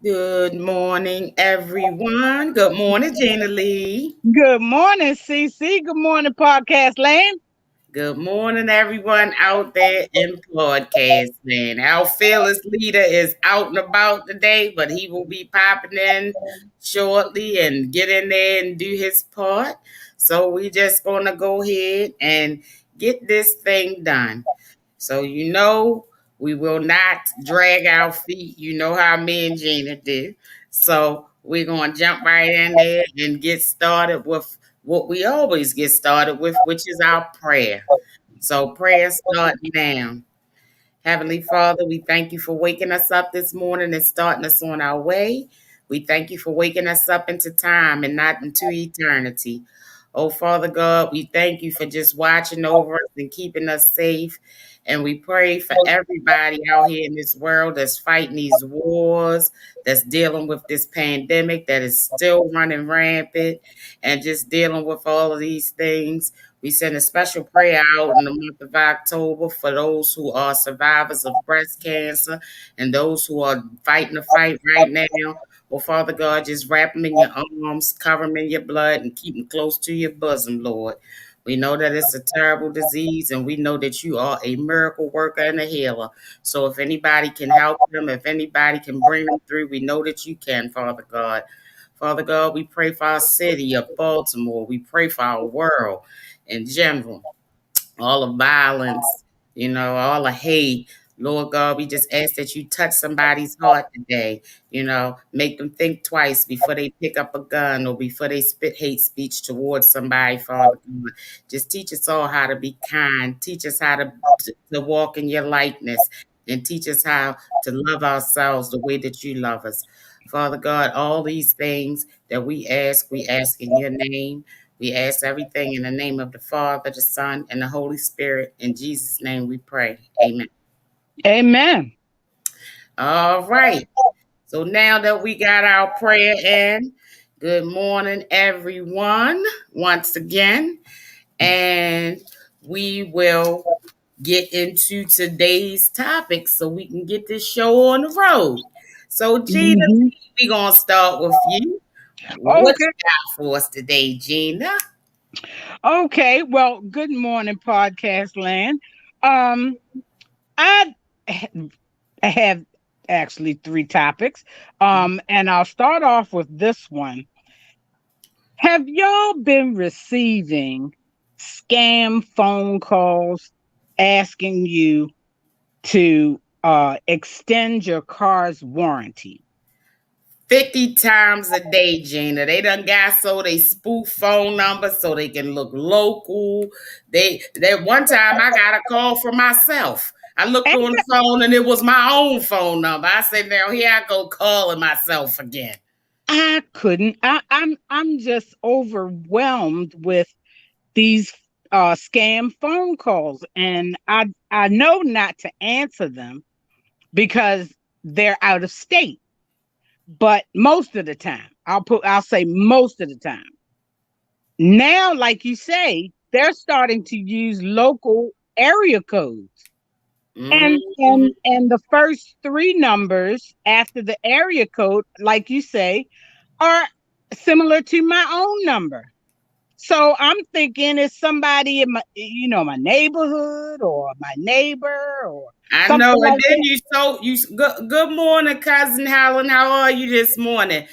Good morning, everyone. Good morning, Gina Lee. Good morning, CC. Good morning, podcast land. Good morning, everyone out there in broadcast land. Our fearless leader is out and about today, but he will be popping in shortly and get in there and do his part. So we just gonna go ahead and get this thing done. So we will not drag our feet. You know how me and Gina do. So we're gonna jump right in there and get started with what we always get started with, which is our prayer. So prayer start now. Heavenly Father, we thank you for waking us up this morning and starting us on our way. We thank you for waking us up into time and not into eternity. Oh, Father God, we thank you for just watching over us and keeping us safe. And we pray for everybody out here in this world that's fighting these wars, that's dealing with this pandemic that is still running rampant, and just dealing with all of these things. We send a special prayer out in the month of October for those who are survivors of breast cancer and those who are fighting the fight right now. Well, Father God, just wrap them in your arms, cover them in your blood, and keep them close to your bosom, Lord. We know that it's a terrible disease, and we know that you are a miracle worker and a healer. So if anybody can help them, if anybody can bring them through, we know that you can, Father God. Father God, we pray for our city of Baltimore. We pray for our world in general, all the violence, all the hate. Lord God, we just ask that you touch somebody's heart today, make them think twice before they pick up a gun or before they spit hate speech towards somebody, Father God. Just teach us all how to be kind. Teach us how to walk in your likeness and teach us how to love ourselves the way that you love us. Father God, all these things that we ask in your name. We ask everything in the name of the Father, the Son, and the Holy Spirit. In Jesus' name we pray. Amen. Amen. All right. So now that we got our prayer in, good morning, everyone, once again. And we will get into today's topic so we can get this show on the road. So, Gina, Mhm. we're going to start with you. What Okay. you got for us today, Gina? Okay. Well, good morning, podcast land. Um, I I have actually three topics. And I'll start off with this one. Have y'all been receiving scam phone calls asking you to extend your car's warranty? 50 times a day, Gina. They done got so they spoof phone numbers so they can look local. That one time I got a call from myself. I looked on the phone and it was my own phone number. I said, now here I go calling myself again. I couldn't. I'm just overwhelmed with these scam phone calls, and I know not to answer them because they're out of state. But most of the time, I'll say most of the time. Now, like you say, they're starting to use local area codes. And the first three numbers after the area code, like you say, are similar to my own number. So I'm thinking it's somebody in my neighborhood or my neighbor or I know. something And like then that. good morning, cousin Helen. How are you this morning?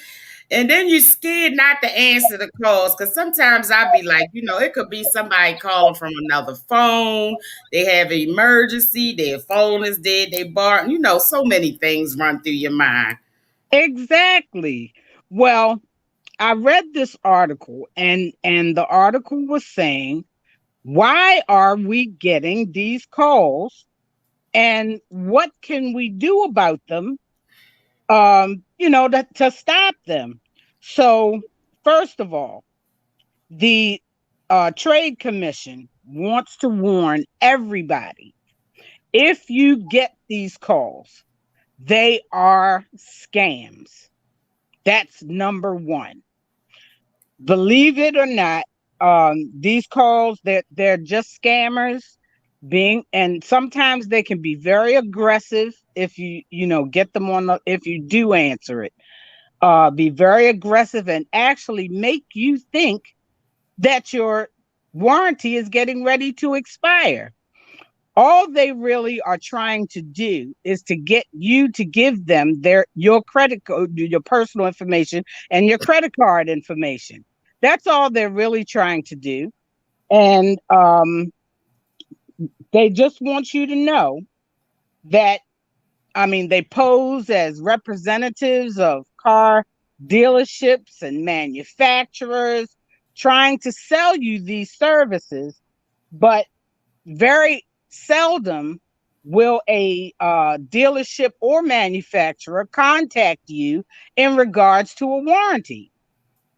And then you scared not to answer the calls because sometimes I'd be like, it could be somebody calling from another phone. They have an emergency. Their phone is dead. They bar. So many things run through your mind. Exactly. Well, I read this article and the article was saying, why are we getting these calls and what can we do about them to stop them? So, first of all, the Trade Commission wants to warn everybody, if you get these calls, they are scams. That's number one. Believe it or not, these calls, they're just scammers. And sometimes they can be very aggressive if get them on if you do answer it. Be very aggressive and actually make you think that your warranty is getting ready to expire. All they really are trying to do is to get you to give them your credit code, your personal information, and your credit card information. That's all they're really trying to do. And they just want you to know that, they pose as representatives of car dealerships and manufacturers trying to sell you these services, but very seldom will a dealership or manufacturer contact you in regards to a warranty.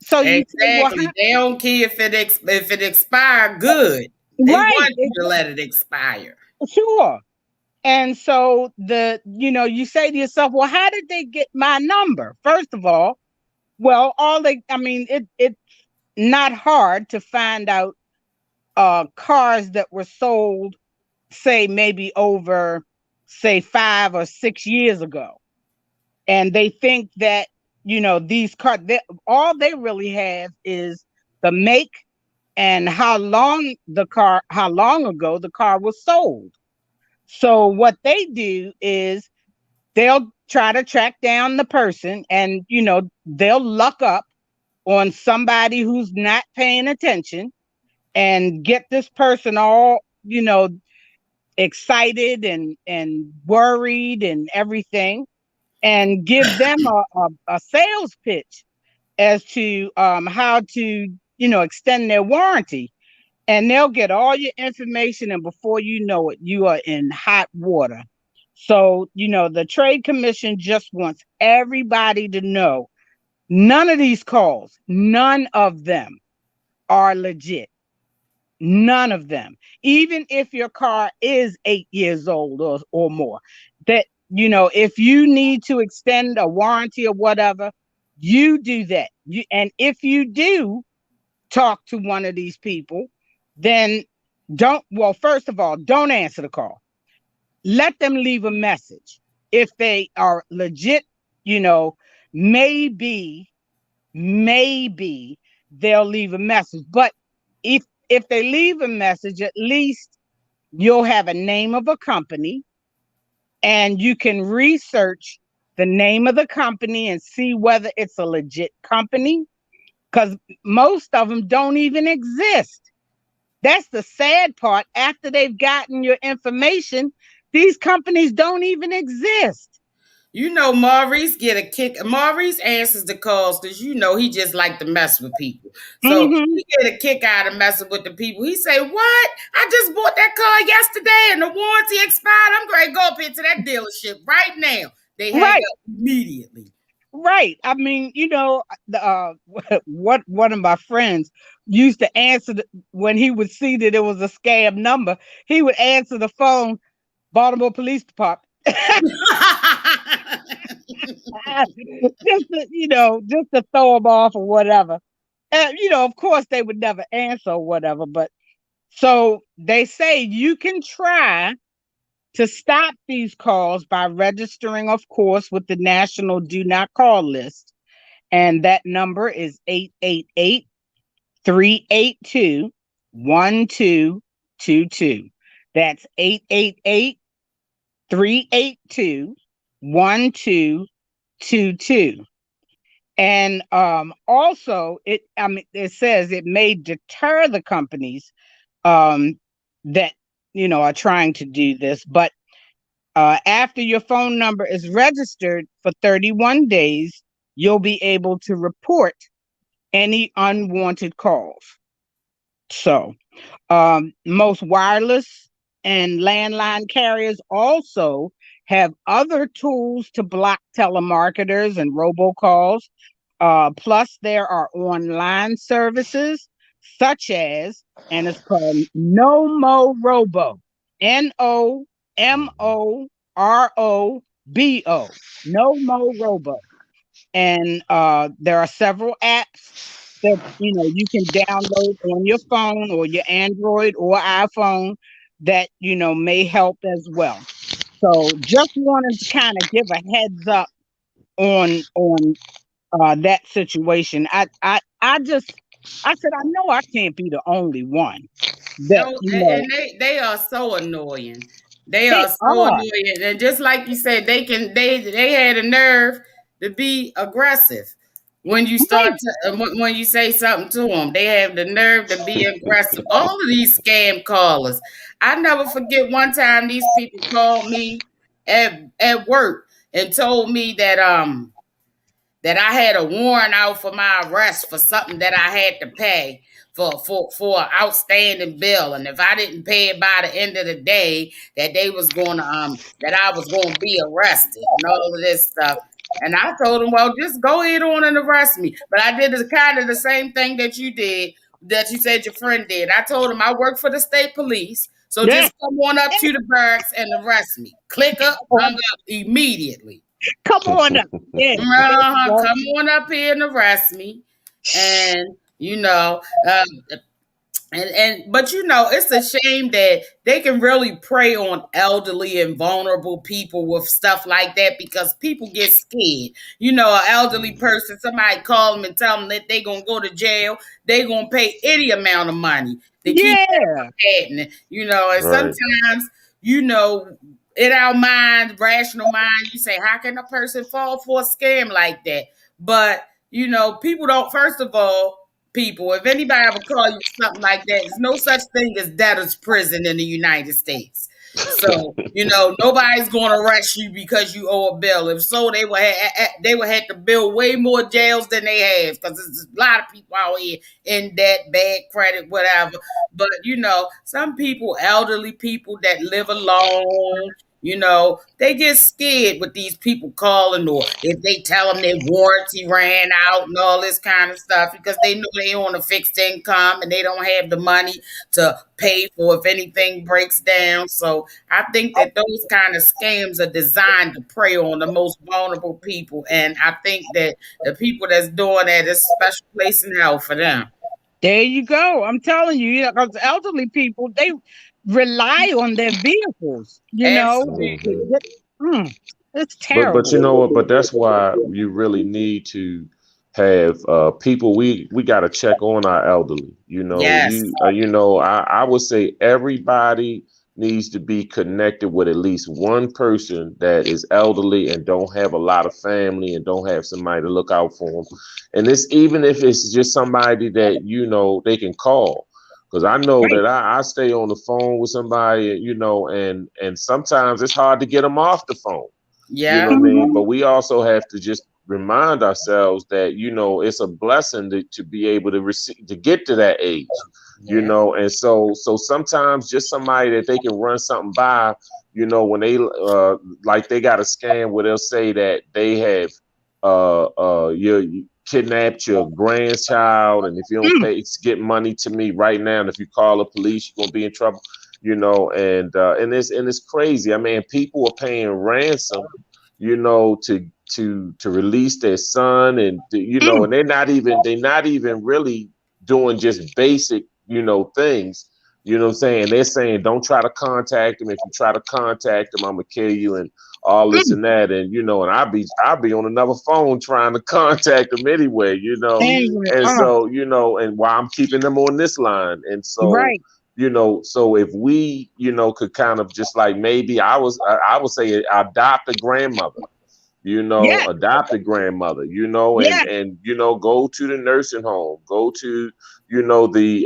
So you say, well, Exactly. They don't care if it expire good. They right, want you to let it expire. sure. And so you say to yourself, well, how did they get my number? First of all, well, it's not hard to find out cars that were sold, say maybe over, say 5 or 6 years ago. And they think that, these cars, all they really have is the make and how long ago the car was sold. So what they do is they'll try to track down the person, and they'll luck up on somebody who's not paying attention and get this person all excited and worried and everything, and give them a sales pitch as to how to extend their warranty. And they'll get all your information, and before you know it, you are in hot water. So the trade commission just wants everybody to know none of these calls, none of them are legit. None of them. Even if your car is 8 years old or more, that, if you need to extend a warranty or whatever, you do that. And if you do talk to one of these people, then first of all, don't answer the call. Let them leave a message. If they are legit, you know, maybe, maybe they'll leave a message. But if they leave a message, at least you'll have a name of a company, and you can research the name of the company and see whether it's a legit company, because most of them don't even exist. That's the sad part. After they've gotten your information, these companies don't even exist. You know, Maurice get a kick. Maurice answers the calls because he just like to mess with people. So Mm-hmm. he get a kick out of messing with the people. He say, "What? I just bought that car yesterday, and the warranty expired. I'm going to go up into that dealership right now." They hang Right, up immediately. right. What one of my friends used to answer when he would see that it was a scam number. He would answer the phone, Baltimore Police Department. Just to throw them off or whatever. Of course, they would never answer or whatever. But so they say you can try to stop these calls by registering, of course, with the National Do Not Call list. And that number is 888-382-1222. That's 888-382-1222. And also, it says it may deter the companies that are trying to do this, but after your phone number is registered for 31 days, you'll be able to report any unwanted calls. So, most wireless and landline carriers also have other tools to block telemarketers and robocalls. Plus, there are online services such as, and it's called Nomo Robo, NOMOROBO, Nomo Robo. And there are several apps that you can download on your phone or your Android or iPhone that may help as well. So just wanted to kind of give a heads up on that situation. I said I know I can't be the only one that Oh, and they are so annoying. They they are so are. annoying, and just like you said, they had a nerve to be aggressive when you start Right. to when you say something to them. They have the nerve to be aggressive. All of these scam callers. I never forget one time these people called me at work and told me that I had a warrant out for my arrest for something that I had to pay for an outstanding bill, and if I didn't pay it by the end of the day, that they was going to that I was going to be arrested and all of this stuff. And I told them, well, just go ahead on and arrest me. But I did kind of the same thing that you did, that you said your friend did. I told him I work for the state police, so Yeah. just come on up to the barracks and arrest me. Click up, hung up immediately. Come on up. Yeah. There you Uh-huh. go. Come on up here and arrest me. And but it's a shame that they can really prey on elderly and vulnerable people with stuff like that, because people get scared. An elderly person, somebody call them and tell them that they're gonna go to jail, they're gonna pay any amount of money to keep that Yeah. from happening. And Right. sometimes, you know, in our mind, rational mind, you say, how can a person fall for a scam like that? But people don't. First of all, people, if anybody ever call you something like that, there's no such thing as debtor's prison in the United States. So nobody's going to arrest you because you owe a bill. If so, they would have to build way more jails than they have, because there's a lot of people out here in debt, bad credit, whatever. But some people, elderly people that live alone, they get scared with these people calling, or if they tell them their warranty ran out and all this kind of stuff, because they know they on a fixed income and they don't have the money to pay for if anything breaks down. So I think that those kind of scams are designed to prey on the most vulnerable people. And I think that the people that's doing that is a special place in hell for them. There you go. I'm telling you, because elderly people, they rely on their vehicles, to Absolutely. Mhm. get, it's But you terrible. know what? But that's why you really need to have people. We got to check on our elderly. Yes. I would say everybody needs to be connected with at least one person that is elderly and don't have a lot of family and don't have somebody to look out for them. And this, even if it's just somebody that they can call. Because I know Right. that I stay on the phone with somebody, and sometimes it's hard to get them off the phone. You know Yeah. what I mean? Mhm. But we also have to just remind ourselves that it's a blessing to be able to receive, to get to that age. Yeah. And so sometimes just somebody that they can run something by, when they like they got a scam where they'll say that they have you kidnapped your grandchild, and if you don't Mm. pay, get money to me right now, and if you call the police, you're gonna be in trouble. And it's crazy. I mean, people are paying ransom, to release their son, and Mm. and they're not even really doing just basic, things. You know what I'm saying? They're saying, don't try to contact them. If you try to contact them, I'm gonna kill you, and all this Mm. and that. And and I'll be on another phone trying to contact them anyway. Anyway, And so, and while I'm keeping them on this line. And so, right. so if we, could kind of just like, maybe I would say adopt a grandmother, Yeah. adopt a grandmother, and Yeah. go to the nursing home, go to the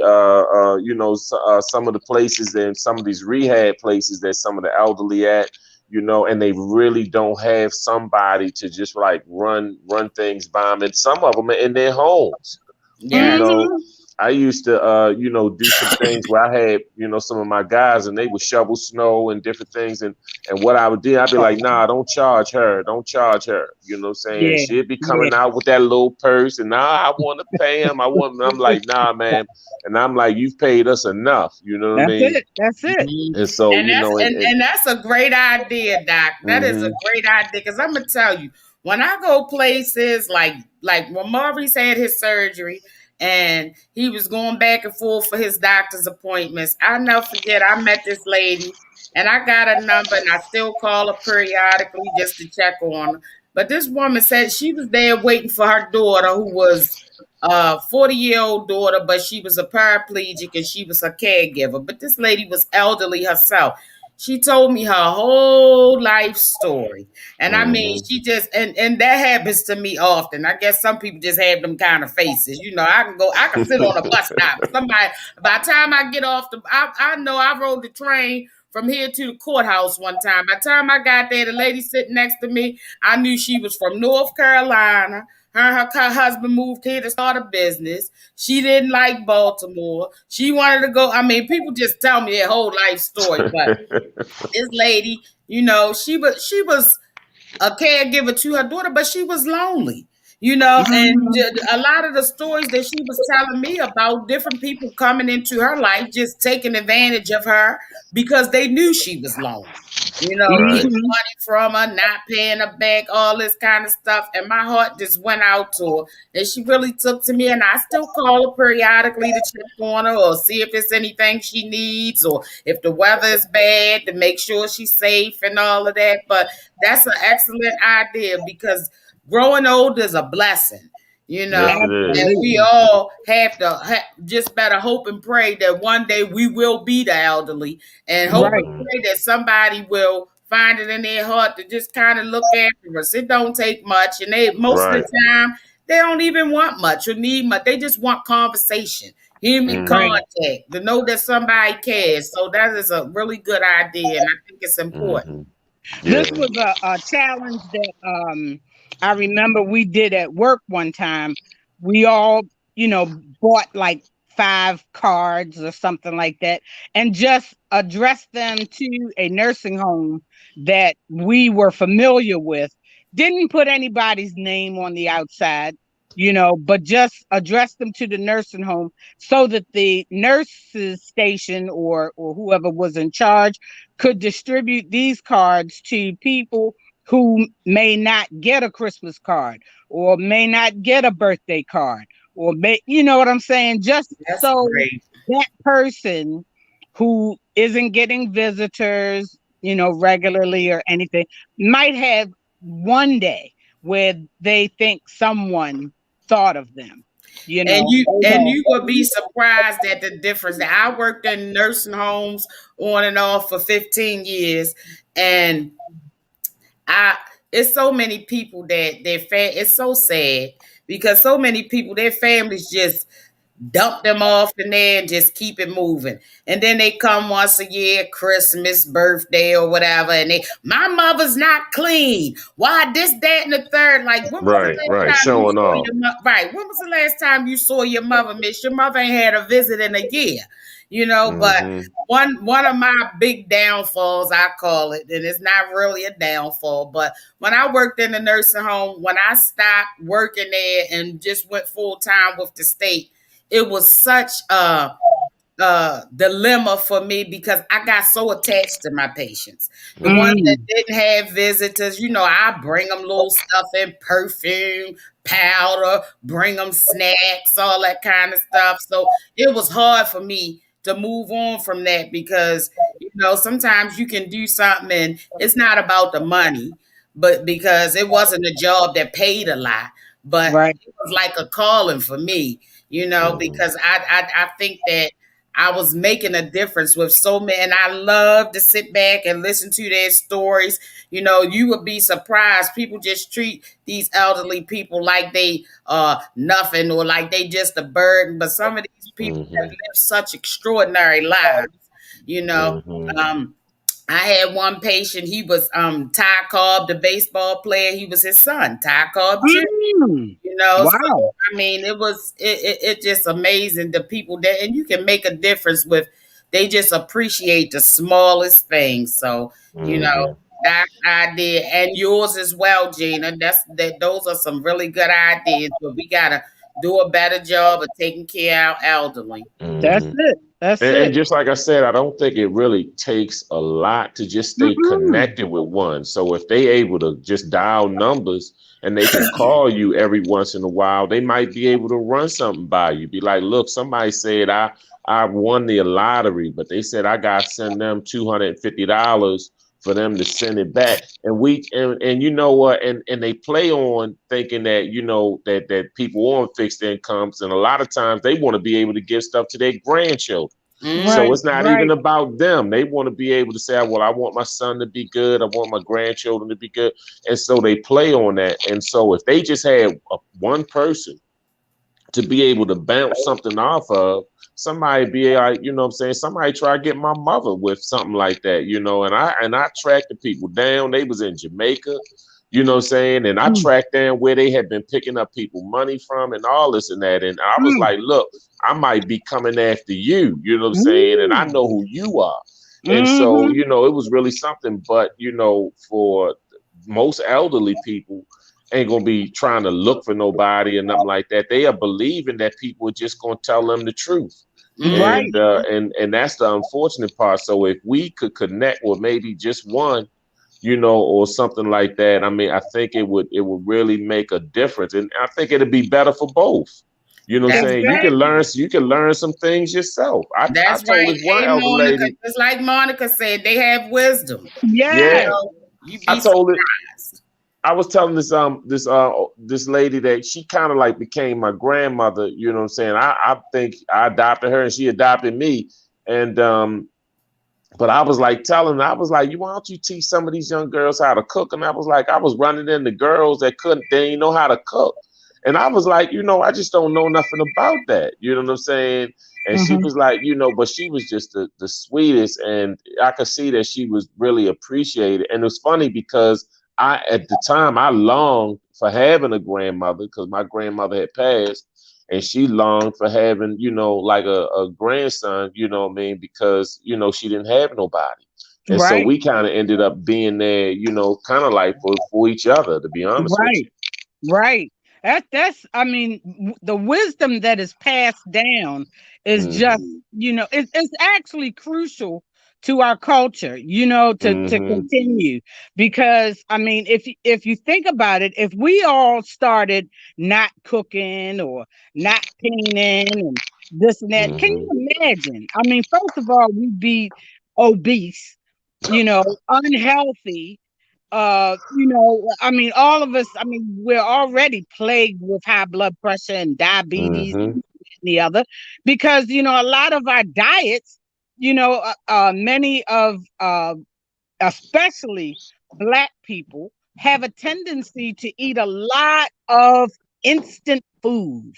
some of the places and some of these rehab places that some of the elderly at, and they really don't have somebody to just like run things by them, and some of them are in their homes. you Yes. know Mhm. I used to, do some things where I had, some of my guys, and they would shovel snow and different things. And what I would do, I'd be like, nah, don't charge her. Don't charge her. You know what I'm saying? Yeah. She'd be Yeah. coming out with that little purse, and nah, I want to pay him. I'm like, nah, man. And I'm like, you've paid us enough. You know what I That's mean? it. That's it. Mhm. And so, And that's and that's a great idea, Doc. That is a hmm great idea, because I'm gonna tell you, when I go places like when Maurice had his surgery, and he was going back and forth for his doctor's appointments. I'll never forget, I met this lady, and I got a number, and I still call her periodically just to check on her. But this woman said she was there waiting for her daughter, who was a 40-year-old daughter, but she was a paraplegic and she was her caregiver. But this lady was elderly herself. She told me her whole life story. And I mean, she just, and that happens to me often. I guess some people just have them kind of faces. You know, I can sit on a bus stop. Somebody, by the time I get off I know I rode the train from here to the courthouse one time. By the time I got there, the lady sitting next to me, I knew she was from North Carolina. Her and her husband moved here to start a business. She didn't like Baltimore. She wanted to go. I mean, people just tell me their whole life story. But this lady, you know, she was a caregiver to her daughter, but she was lonely. You know, and a lot of the stories that she was telling me about different people coming into her life, just taking advantage of her because they knew she was lonely. You know, getting money from her, not paying her back, all this kind of stuff. And my heart just went out to her. And she really took to me. And I still call her periodically to check on her or see if there's anything she needs or if the weather is bad to make sure she's safe and all of that. But that's an excellent idea because growing old is a blessing. You know, and we all have to just better hope and pray that one day we will be the elderly and hope and pray that somebody will find it in their heart to just kind of look after us. It don't take much. And they, most of the time, they don't even want much or need much. They just want conversation, human contact, to know that somebody cares. So that is a really good idea. And I think it's important. This was a challenge that, I remember we did at work one time. We all, you know, bought like 5 cards or something like that and just addressed them to a nursing home that we were familiar with. Didn't put anybody's name on the outside, you know, but just addressed them to the nursing home so that the nurses station or whoever was in charge could distribute these cards to people who may not get a Christmas card or may not get a birthday card or may, you know what I'm saying? Just That's so great. that person who isn't getting visitors, you know, regularly or anything might have one day where they think someone thought of them. You know, and you would be surprised at the difference. I worked in nursing homes on and off for 15 years, and it's so many people that it's so sad because so many people, their families just dump them off in there and just keep it moving. And then they come once a year, Christmas, birthday, or whatever, and my mother's not clean. Why this, that, and the third? Like, when was the last time showing off. When was the last time you saw your mother, miss? Your mother ain't had a visit in a year. You know, but one of my big downfalls, I call it, and it's not really a downfall, but when I worked in the nursing home, when I stopped working there and just went full time with the state, it was such a dilemma for me because I got so attached to my patients. The ones that didn't have visitors, you know, I bring them little stuff in perfume, powder, bring them snacks, all that kind of stuff. So it was hard for me to move on from that because, you know, sometimes you can do something and it's not about the money, but because it wasn't a job that paid a lot, but it was like a calling for me, you know, because I think that I was making a difference with so many, and I love to sit back and listen to their stories. You know, you would be surprised. People just treat these elderly people like they nothing or like they just a burden. But some of these people have lived such extraordinary lives, you know. I had one patient, he was Ty Cobb, the baseball player. He was his son, Ty Cobb Jr. You know, wow. So, I mean, it just amazing the people that, and you can make a difference with, they just appreciate the smallest things. So, you know, that idea and yours as well, Gina. Those are some really good ideas, but we gotta do a better job of taking care of our elderly. That's it. That's And it. just like I said, I don't think it really takes a lot to just stay Mm-mm. connected with one. So if they able to just dial numbers and they can call you every once in a while, they might be able to run something by you. Be like, look, somebody said I won the lottery, but they said I got to send them $250 for them to send it back. And you know what? And they play on thinking that that people on fixed incomes, and a lot of times they want to be able to give stuff to their grandchildren. So Right, it's not even right. about them. They want to be able to say, well, I want my son to be good. I want my grandchildren to be good. And so they play on that. And so if they just had one person to be able to bounce something off of, somebody be like, you know what I'm saying? Somebody try to get my mother with something like that, and I tracked the people down. They was in Jamaica, you know what I'm saying? And I Mm, tracked down where they had been picking up people money from and all this and that. And I was mm, like, look, I might be coming after you, you know what I'm saying? And I mm, know who you are. And so, mm-hmm. it was really something. But, for most elderly people, ain't gonna be trying to look for nobody or nothing like that. They are believing that people are just gonna tell them the truth. Right. And that's the unfortunate part. So if we could connect with maybe just one, or something like that, I mean, I think it would really make a difference. And I think it'd be better for both. You know what I'm saying? Exactly. You can learn some things yourself. I That's told right. this one Hey, elder Monica, lady, just like Monica said, they have wisdom. You yeah, Yes. know, you I be told it surprised. I was telling this lady that she kind of like became my grandmother. You know what I'm saying? I think I adopted her and she adopted me. And but I was like telling her, I was like, why don't you teach some of these young girls how to cook? And I was like, I was running into girls that they didn't know how to cook. And I was like, I just don't know nothing about that. You know what I'm saying? And she Hmm. was like, but she was just the sweetest. And I could see that she was really appreciated. And it was funny because at the time, I longed for having a grandmother because my grandmother had passed. And she longed for having, like a grandson, you know what I mean? Because, she didn't have nobody. And so Right. we kind of ended up being there, kind of like for each other, to be honest with Right. Right. That's I mean, the wisdom that is passed down you. is just, Hmm. it's actually crucial to our culture, to Hmm. continue. Because I mean, if you think about it, if we all started not cooking or not painting and this and that, can Hmm. you imagine? I mean, first of all, we'd be obese, unhealthy. I mean, all of us, I mean, we're already plagued with high blood pressure and diabetes Hmm. and the other, because a lot of our diets, many of especially Black people have a tendency to eat a lot of instant food,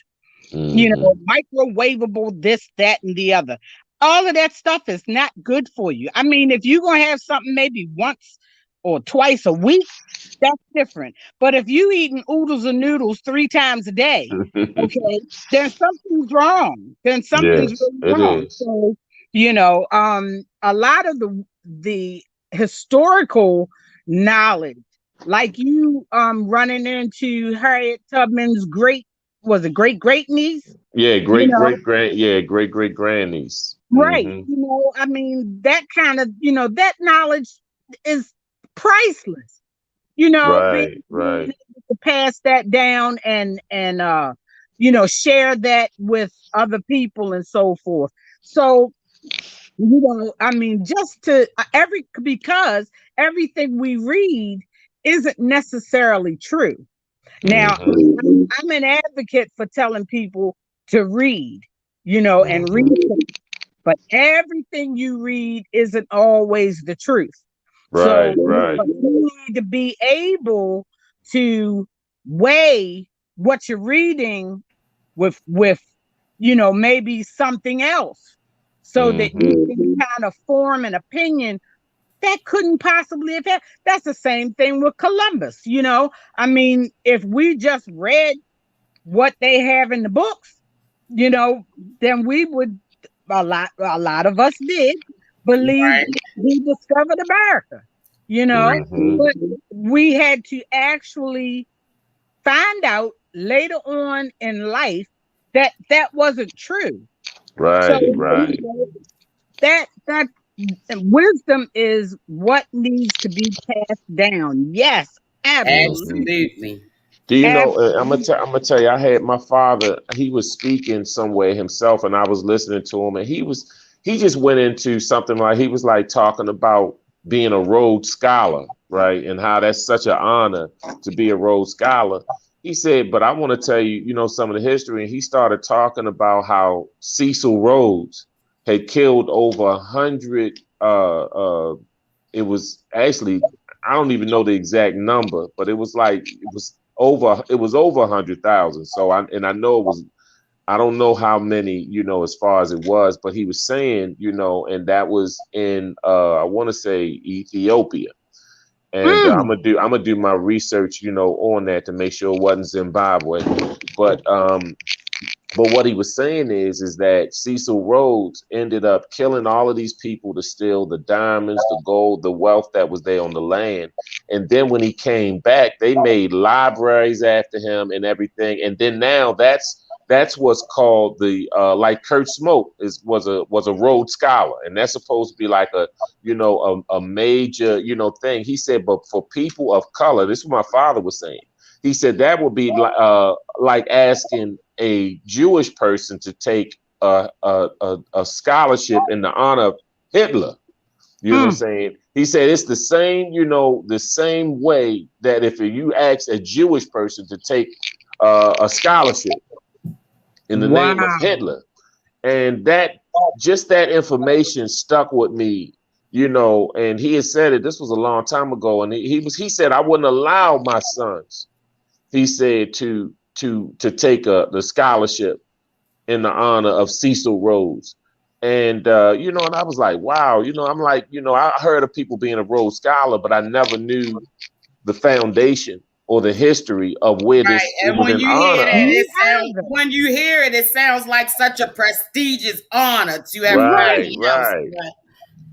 Hmm. microwavable, this, that, and the other. All of that stuff is not good for you. I mean, if you're going to have something maybe once or twice a week, that's different. But if you eating oodles and noodles 3 times a day, okay, then something's wrong. Then something's Yes, really it wrong. is. So, a lot of the historical knowledge, like you running into Harriet Tubman's great great niece, Yeah, you know, great great grandniece. right. Hmm. I mean, that kind of, that knowledge is priceless. Right, Being right. able to pass that down and share that with other people and so forth. So, I mean, just to because everything we read isn't necessarily true. Now, Hmm. I'm an advocate for telling people to read, and read, Hmm. but everything you read isn't always the truth. So, Right, right. but you need to be able to weigh what you're reading with maybe something else, so that Hmm. you can kind of form an opinion that couldn't possibly have had. That's the same thing with Columbus. I mean, if we just read what they have in the books, you know, then we would, a lot of us did believe Right. he discovered America, Hmm. but we had to actually find out later on in life that that wasn't true. So Right, you right. know, that wisdom is what needs to be passed down. Yes, Hmm. absolutely, Absolutely. Do you know? absolutely. I'm gonna tell you. I had my father. He was speaking somewhere himself, and I was listening to him, and he just went into something like he was like talking about being a Rhodes Scholar, right, and how that's such an honor to be a Rhodes Scholar. He said, but I want to tell you, some of the history, and he started talking about how Cecil Rhodes had killed over 100. It was actually, I don't even know the exact number, but it was over 100,000. So I know it was, I don't know how many, as far as it was, but he was saying, and that was in I want to say Ethiopia. And Mm, I'm gonna do my research, on that to make sure it wasn't Zimbabwe. But what he was saying is that Cecil Rhodes ended up killing all of these people to steal the diamonds, the gold, the wealth that was there on the land. And then when he came back, they made libraries after him and everything. And then now that's what's called the like Kurt Smoke was a Rhodes Scholar, and that's supposed to be like a major thing. He said, but for people of color, this is what my father was saying. He said that would be like asking a Jewish person to take a scholarship in the honor of Hitler. You know what I'm mm. saying? He said it's the same way that if you ask a Jewish person to take a scholarship in the name of Wow. Hitler, and that information stuck with me. And he had said it. This was a long time ago, and he said I wouldn't allow my sons, he said, to take the scholarship in the honor of Cecil Rhodes. And and I was like, wow, I'm like, I heard of people being a Rhodes Scholar, but I never knew the foundation or the history of where Right. this it And was when in you hear honor that, of. Me it sounds either. when you hear it, it sounds like such a prestigious honor to Right, everybody Right. else. right. Right.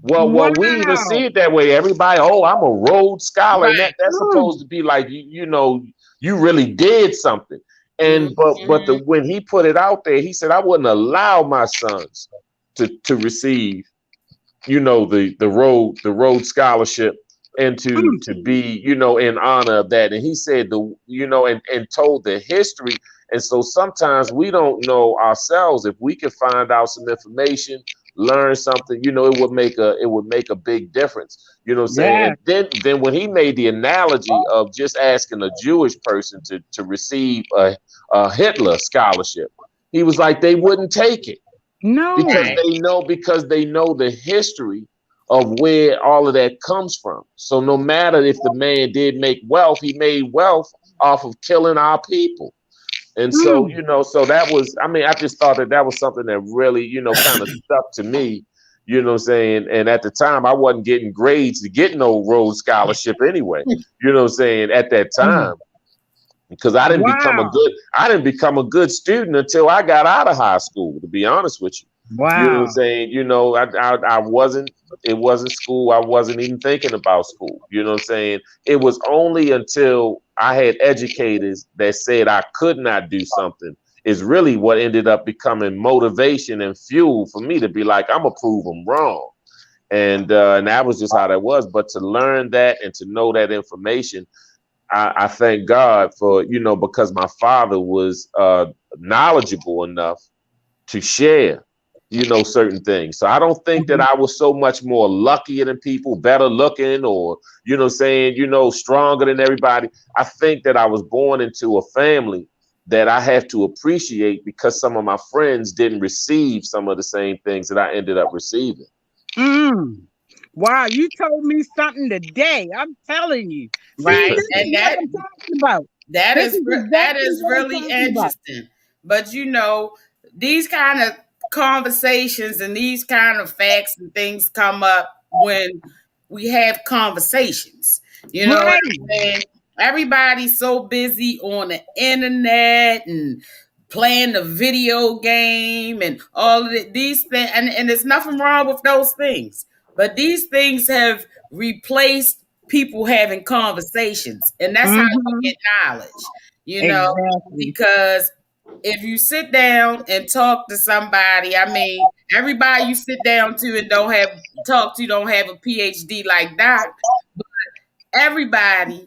Well, we even see Wow. it that way. Everybody, oh, I'm a Rhodes Scholar, and Right. that's supposed Mm, to be like you really did something. And but Mm-hmm. when he put it out there, he said I wouldn't allow my sons to receive, the Rhodes Scholarship, and to mm, to be, in honor of that. And he said and told the history. And so sometimes we don't know ourselves. If we could find out some information, learn something, it would make a big difference. You know what I'm saying? And yes. then when he made the analogy of just asking a Jewish person to receive a Hitler scholarship, he was like they wouldn't take it because No. Right. they know the history of where all of that comes from. So no matter if the man did make wealth, he made wealth off of killing our people. And so, Mm, so that was, I mean, I just thought that was something that really, kind of stuck to me, what I'm saying? And at the time, I wasn't getting grades to get no Rhodes Scholarship anyway, what I'm saying, at that mm. time, because Wow. I didn't become a good student until I got out of high school, to be honest with you. You know what I'm Wow. saying? I wasn't, it wasn't school. I wasn't even thinking about school. You know what I'm saying? It was only until I had educators that said I could not do something is really what ended up becoming motivation and fuel for me to be like, I'm gonna prove them wrong. And that was just how that was. But to learn that and to know that information, I thank God for, because my father was knowledgeable enough to share, certain things. So I don't think that Mhm. I was so much more luckier than people, better looking, or, saying, stronger than everybody. I think that I was born into a family that I have to appreciate because some of my friends didn't receive some of the same things that I ended up receiving. Mm. Wow, you told me something today. I'm telling you. See, Right. this is And what I'm talking about. that This is is that exactly is what I'm really talking about. interesting. But these kind of conversations and these kind of facts and things come up when we have conversations. You know what Right. I'm saying? Everybody's so busy on the internet and playing the video game and all of these things, and there's nothing wrong with those things. But these things have replaced people having conversations, and that's how you Mm-hmm. get knowledge. You know, Exactly. because if you sit down and talk to somebody, I mean, everybody you sit down to and don't have a PhD like Doc. Everybody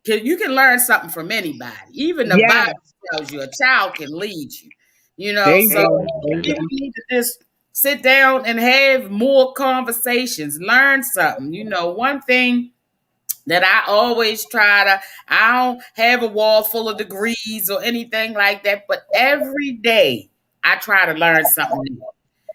you can learn something from anybody. Even the Yes. Bible tells you a child can lead you. There you So go. people need to just sit down and have more conversations, learn something. One thing that I always I don't have a wall full of degrees or anything like that, but every day I try to learn something new.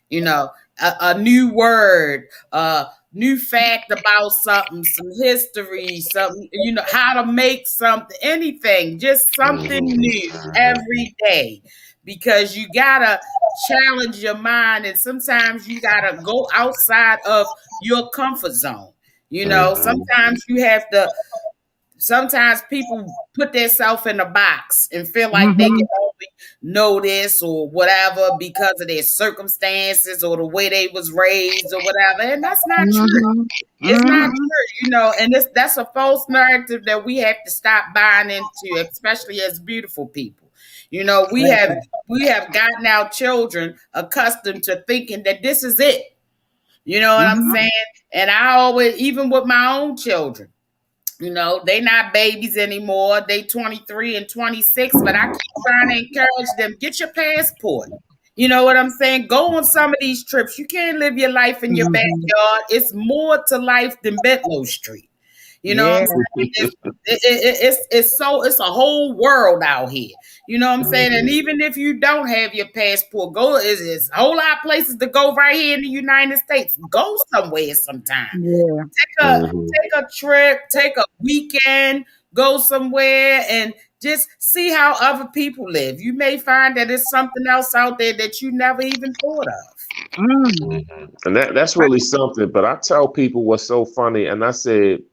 You know, a new word, a new fact about something, some history, something, how to make something, anything, just something new every day. Because you gotta challenge your mind, and sometimes you gotta go outside of your comfort zone. Sometimes you have to sometimes people put themselves in a box and feel like they can Mhm. only know this or whatever because of their circumstances or the way they was raised or whatever. And that's not true. Mhm. It's not Mhm. true, and that's a false narrative that we have to stop buying into, especially as beautiful people. We have gotten our children accustomed to thinking that this is it. You know what I'm Mhm. saying? And I always, even with my own children, they not babies anymore. They 23 and 26, but I keep trying to encourage them, get your passport. You know what I'm saying? Go on some of these trips. You can't live your life in your Mhm. backyard. It's more to life than Bedloe Street. You know what I'm Yeah. saying? It's a whole world out here. You know what I'm saying? And even if you don't have your passport, go is a whole lot of places to go right here in the United States. Go somewhere sometime. Yeah. Take a trip, take a weekend, go somewhere and just see how other people live. You may find that there's something else out there that you never even thought of. Mm. And that's really something. But I tell people what's so funny, and I said,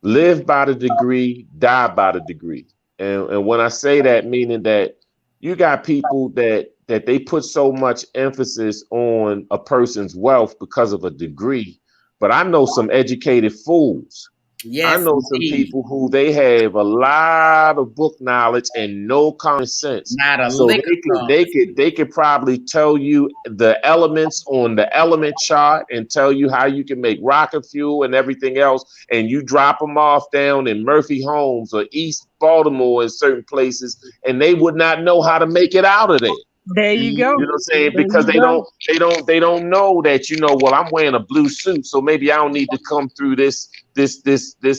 live by the degree, die by the degree. And when I say that, meaning that you got people that they put so much emphasis on a person's wealth because of a degree. But I know some educated fools. I Yes, know some indeed. people who they have a lot of book knowledge and no common sense. Not a So lick of they could probably tell you the elements on the element chart and tell you how you can make rocket fuel and everything else. And you drop them off down in Murphy Homes or East Baltimore in certain places, and they would not know how to make it out of there. There you knowledge. go. You know what I'm saying? There Because you they go. don't know that, well, I'm wearing a blue suit, so maybe I don't need to come through this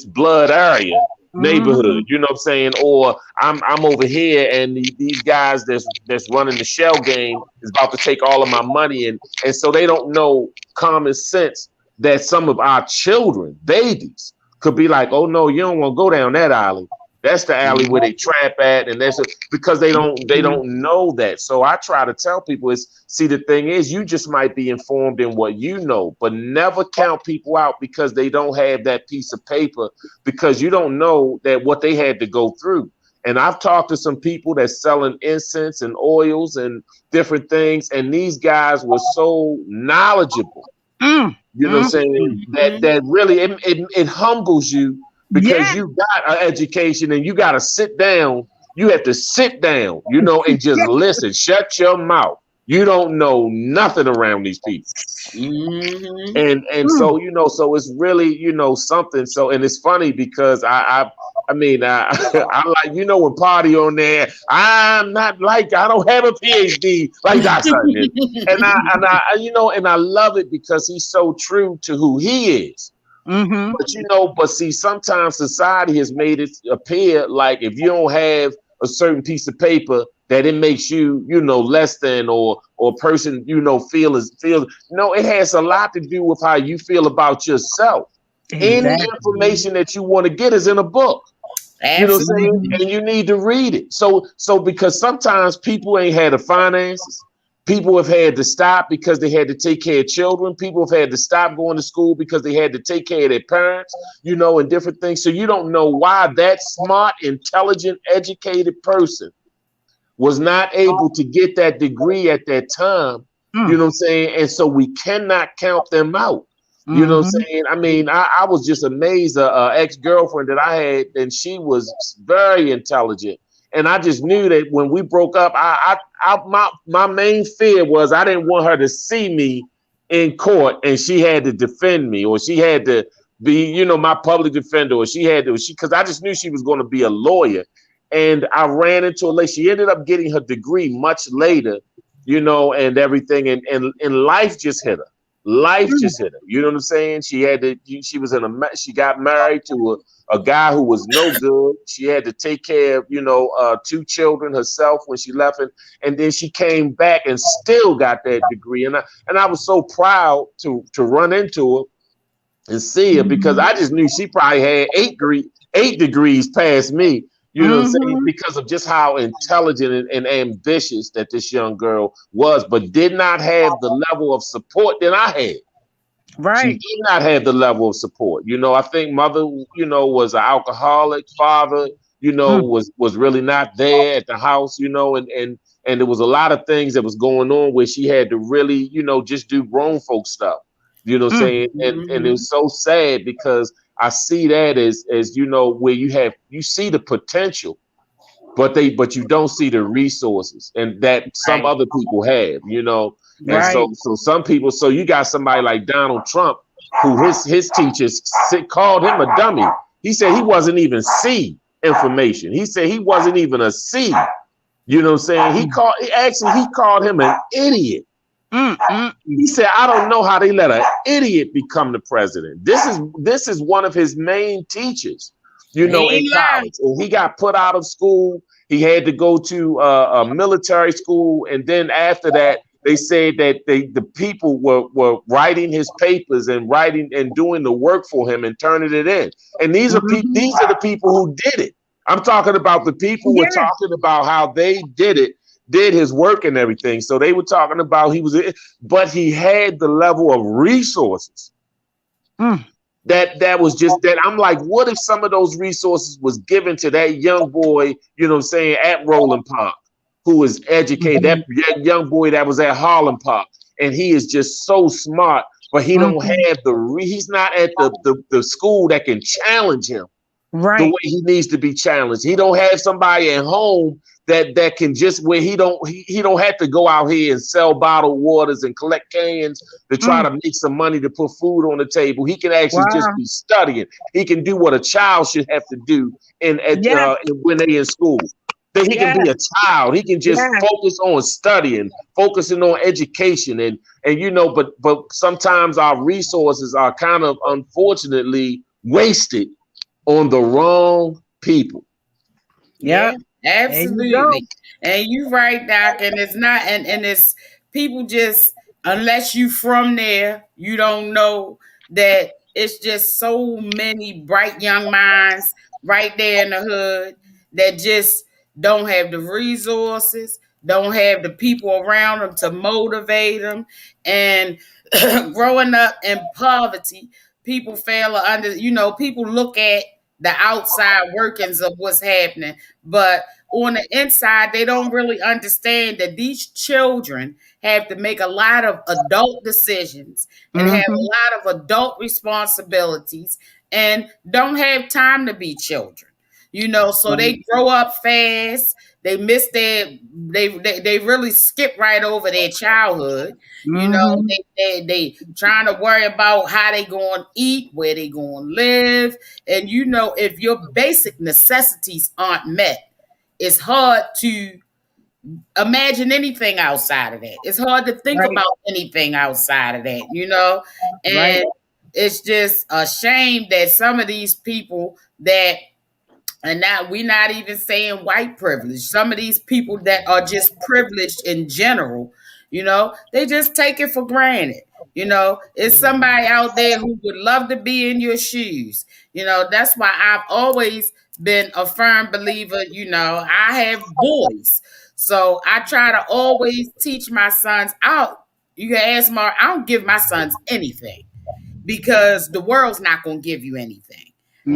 blood area neighborhood. Mhm. You know what I'm saying? Or I'm over here and these guys that's running the shell game is about to take all of my money, and so they don't know common sense that some of our children, babies, could be like, oh no, you don't want to go down that alley. That's the alley where they trap at, and because they don't know that. So I try to tell people see, the thing is, you just might be informed in what you know, but never count people out because they don't have that piece of paper, because you don't know that what they had to go through. And I've talked to some people that's selling incense and oils and different things, and these guys were so knowledgeable. Mm. You know what I'm Mm. saying? Mm. That really it humbles you, because Yeah. you got an education and you got to sit down. You have to sit down, and just listen. Shut your mouth. You don't know nothing around these people. Mm-hmm. And Mm. so, so it's really, something. So, and it's funny because I mean, I like, when Party on there, I'm not like, I don't have a PhD like Doc Sutton. And I love it because he's so true to who he is. Mhm. But see, sometimes society has made it appear like if you don't have a certain piece of paper, that it makes you, less than, or a person, feel. No, it has a lot to do with how you feel about yourself. Any Exactly. information that you want to get is in a book. You know what I'm saying? Absolutely. Mhm. And you need to read it. So because sometimes people ain't had the finances. People have had to stop because they had to take care of children. People have had to stop going to school because they had to take care of their parents, and different things. So you don't know why that smart, intelligent, educated person was not able to get that degree at that time. You Mm. know what I'm saying? And so we cannot count them out. You know what I'm Mhm. saying? I mean, I was just amazed. A ex-girlfriend that I had, and she was very intelligent. And I just knew that when we broke up, my main fear was I didn't want her to see me in court and she had to defend me, or she had to be, my public defender, or because I just knew she was going to be a lawyer. And I ran into a lady. She ended up getting her degree much later, and everything. And life just hit her. Life just hit her. You know what I'm saying? She got married to a guy who was no good. She had to take care of, 2 children herself when she left it. And then she came back and still got that degree. And I was so proud to run into her and see her, because I just knew she probably had 8 degrees past me. You know what I'm saying? Because of just how intelligent and ambitious that this young girl was, but did not have the level of support that I had. Right. She did not have the level of support. I think mother, was an alcoholic. Father, was really not there at the house, and there was a lot of things that was going on where she had to really, just do grown folk stuff. You know what I'm saying? And it was so sad, because I see that as where you see the potential, but you don't see the resources and that some other people have, And so some people, so you got somebody like Donald Trump, who his teachers called him a dummy. He said he wasn't even C information. He said he wasn't even a C. You know what I'm saying? He called him an idiot. He said, I don't know how they let an idiot become the president. This is one of his main teachers, in college. And he got put out of school. He had to go to a military school. And then after that, they said that the people were writing his papers and writing and doing the work for him and turning it in. And these are the people who did it. I'm talking about the people were talking about how they did his work and everything. So they were talking about but he had the level of resources that was just that. I'm like, what if some of those resources was given to that young boy, at Roland Park, who was educated, that young boy that was at Harlem Park, and he is just so smart, but he don't have he's not at the school that can challenge him the way he needs to be challenged. He don't have somebody at home that can just, where he don't have to go out here and sell bottled waters and collect cans to try to make some money to put food on the table. He can actually just be studying. He can do what a child should have to do when they in school. That he can be a child. He can just focus on studying, focusing on education, and but sometimes our resources are kind of unfortunately wasted on the wrong people. Yeah. Absolutely. And you right, Doc. And it's not, and it's people just, unless you from there, you don't know that it's just so many bright young minds right there in the hood that just don't have the resources, don't have the people around them to motivate them. And growing up in poverty, people fail to people look at the outside workings of what's happening, but on the inside, they don't really understand that these children have to make a lot of adult decisions and have a lot of adult responsibilities and don't have time to be children, so they grow up fast. They miss they really skip right over their childhood. They trying to worry about how they going to eat, where they going to live. And if your basic necessities aren't met, it's hard to imagine anything outside of that. It's hard to think about anything outside of that, and it's just a shame that some of these people that, and now we're not even saying white privilege, some of these people that are just privileged in general, they just take it for granted. It's somebody out there who would love to be in your shoes. That's why I've always been a firm believer. I have boys, so I try to always teach my sons out. You can ask Mark, I don't give my sons anything because the world's not going to give you anything.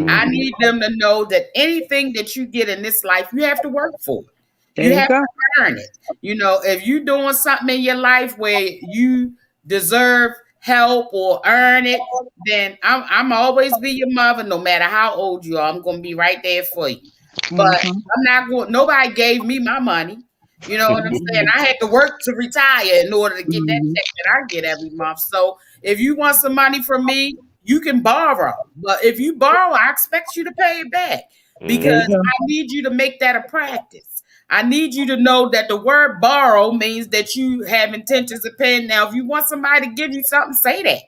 I need them to know that anything that you get in this life, you have to work for it. You have to earn it. If you're doing something in your life where you deserve help or earn it, then I'm always be your mother, no matter how old you are. I'm going to be right there for you. But Mm-hmm. I'm not going. Nobody gave me my money. You know what I'm saying? I had to work to retire in order to get that Mm-hmm. check that I get every month. So if you want some money from me, you can borrow. But if you borrow, I expect you to pay it back There you because Mm-hmm. go. I need you to make that a practice. I need you to know that the word borrow means that you have intentions of paying. Now, if you want somebody to give you something, say that.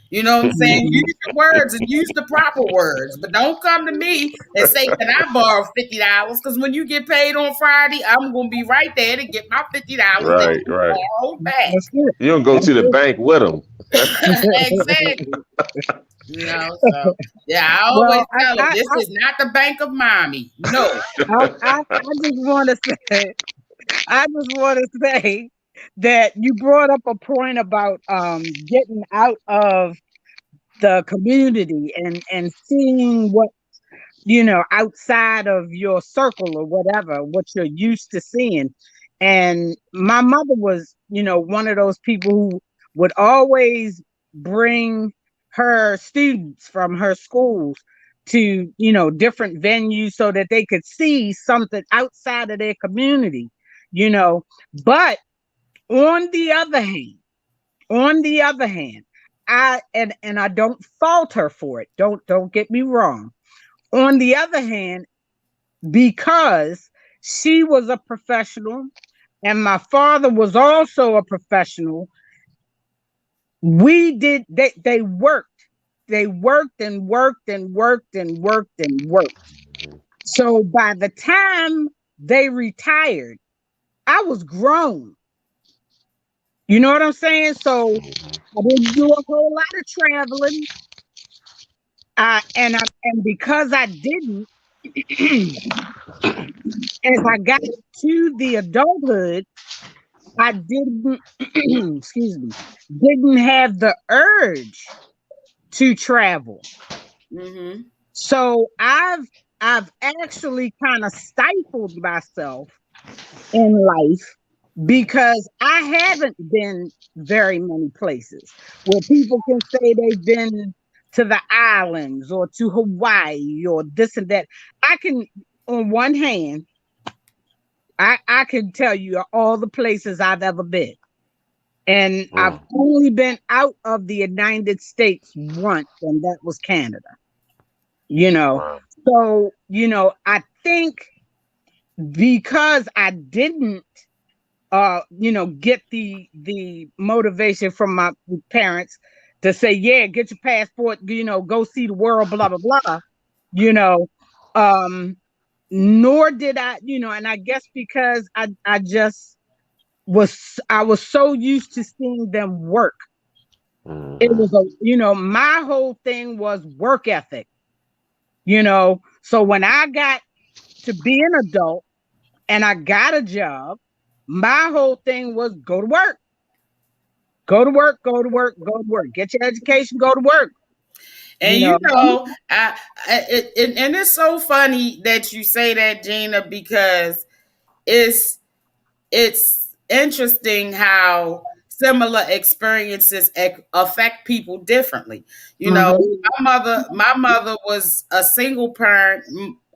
You know what I'm saying? Mm-hmm. Use your words and use the proper words, but don't come to me and say, "Can I borrow $50?" Because when you get paid on Friday, I'm gonna be right there to get my $50 that Right, you right. borrowed back. That's it. You don't go That's to the bank with them. it. Exactly. You know, so yeah, I always Well, tell them this is not the bank of mommy. No. I just want to say, I just want to say that you brought up a point about getting out of the community and seeing what outside of your circle or whatever, what you're used to seeing. And my mother was, one of those people who would always bring her students from her schools to, different venues so that they could see something outside of their community, you know. But on the other hand, on the other hand, and I don't fault her for it. Don't get me wrong. On the other hand, because she was a professional and my father was also a professional, they worked. They worked and worked and worked and worked and worked. So by the time they retired, I was grown. You know what I'm saying? So I didn't do a whole lot of traveling. And because I didn't, as I got to the adulthood, I didn't, excuse me, didn't have the urge to travel. Mm-hmm. So I've actually kind of stifled myself in life because I haven't been very many places where people can say they've been to the islands or to Hawaii or this and that. I can, on one hand, I can tell you all the places I've ever been. And I've Mm. only been out of the United States once, and that was Canada, you know. Wow. So, I think because I didn't get the motivation from my parents to say, yeah, get your passport, go see the world, blah, blah, blah, you know, um, nor did I, and I guess because I just I was so used to seeing them work. It Mm-hmm. was my whole thing was work ethic, So when I got to be an adult and I got a job, my whole thing was go to work. Go to work, go to work, go to work. Get your education, go to work. You And know. and it's so funny that you say that, Gina, because it's it's interesting how similar experiences affect people differently. You know, Mhm. my mother was a single parent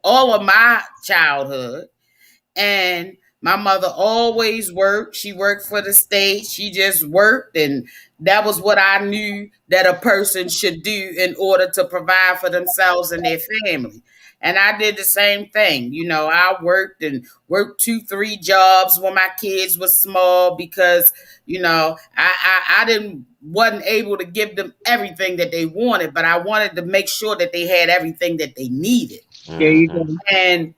all of my childhood, and my mother always worked. She worked for the state. She just worked, and that was what I knew that a person should do in order to provide for themselves and their family. And I did the same thing. You know, I worked and worked 2, 3 jobs when my kids were small because, I didn't wasn't able to give them everything that they wanted, but I wanted to make sure that they had everything that they needed. There you Mm-hmm. go. And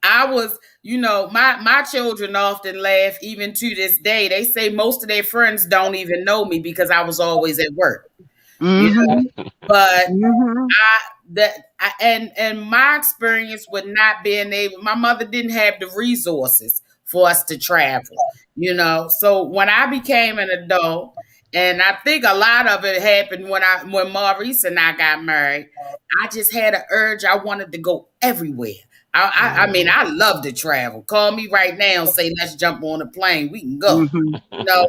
I was, my children often laugh even to this day. They say most of their friends don't even know me because I was always at work. You know, Mhm. but Mhm. and my experience with not being able, my mother didn't have the resources for us to travel. So when I became an adult And I think a lot of it happened when Maurice and I got married. I just had an urge. I wanted to go everywhere. I mean, I love to travel. Call me right now and say, let's jump on a plane. We can go. Hmm.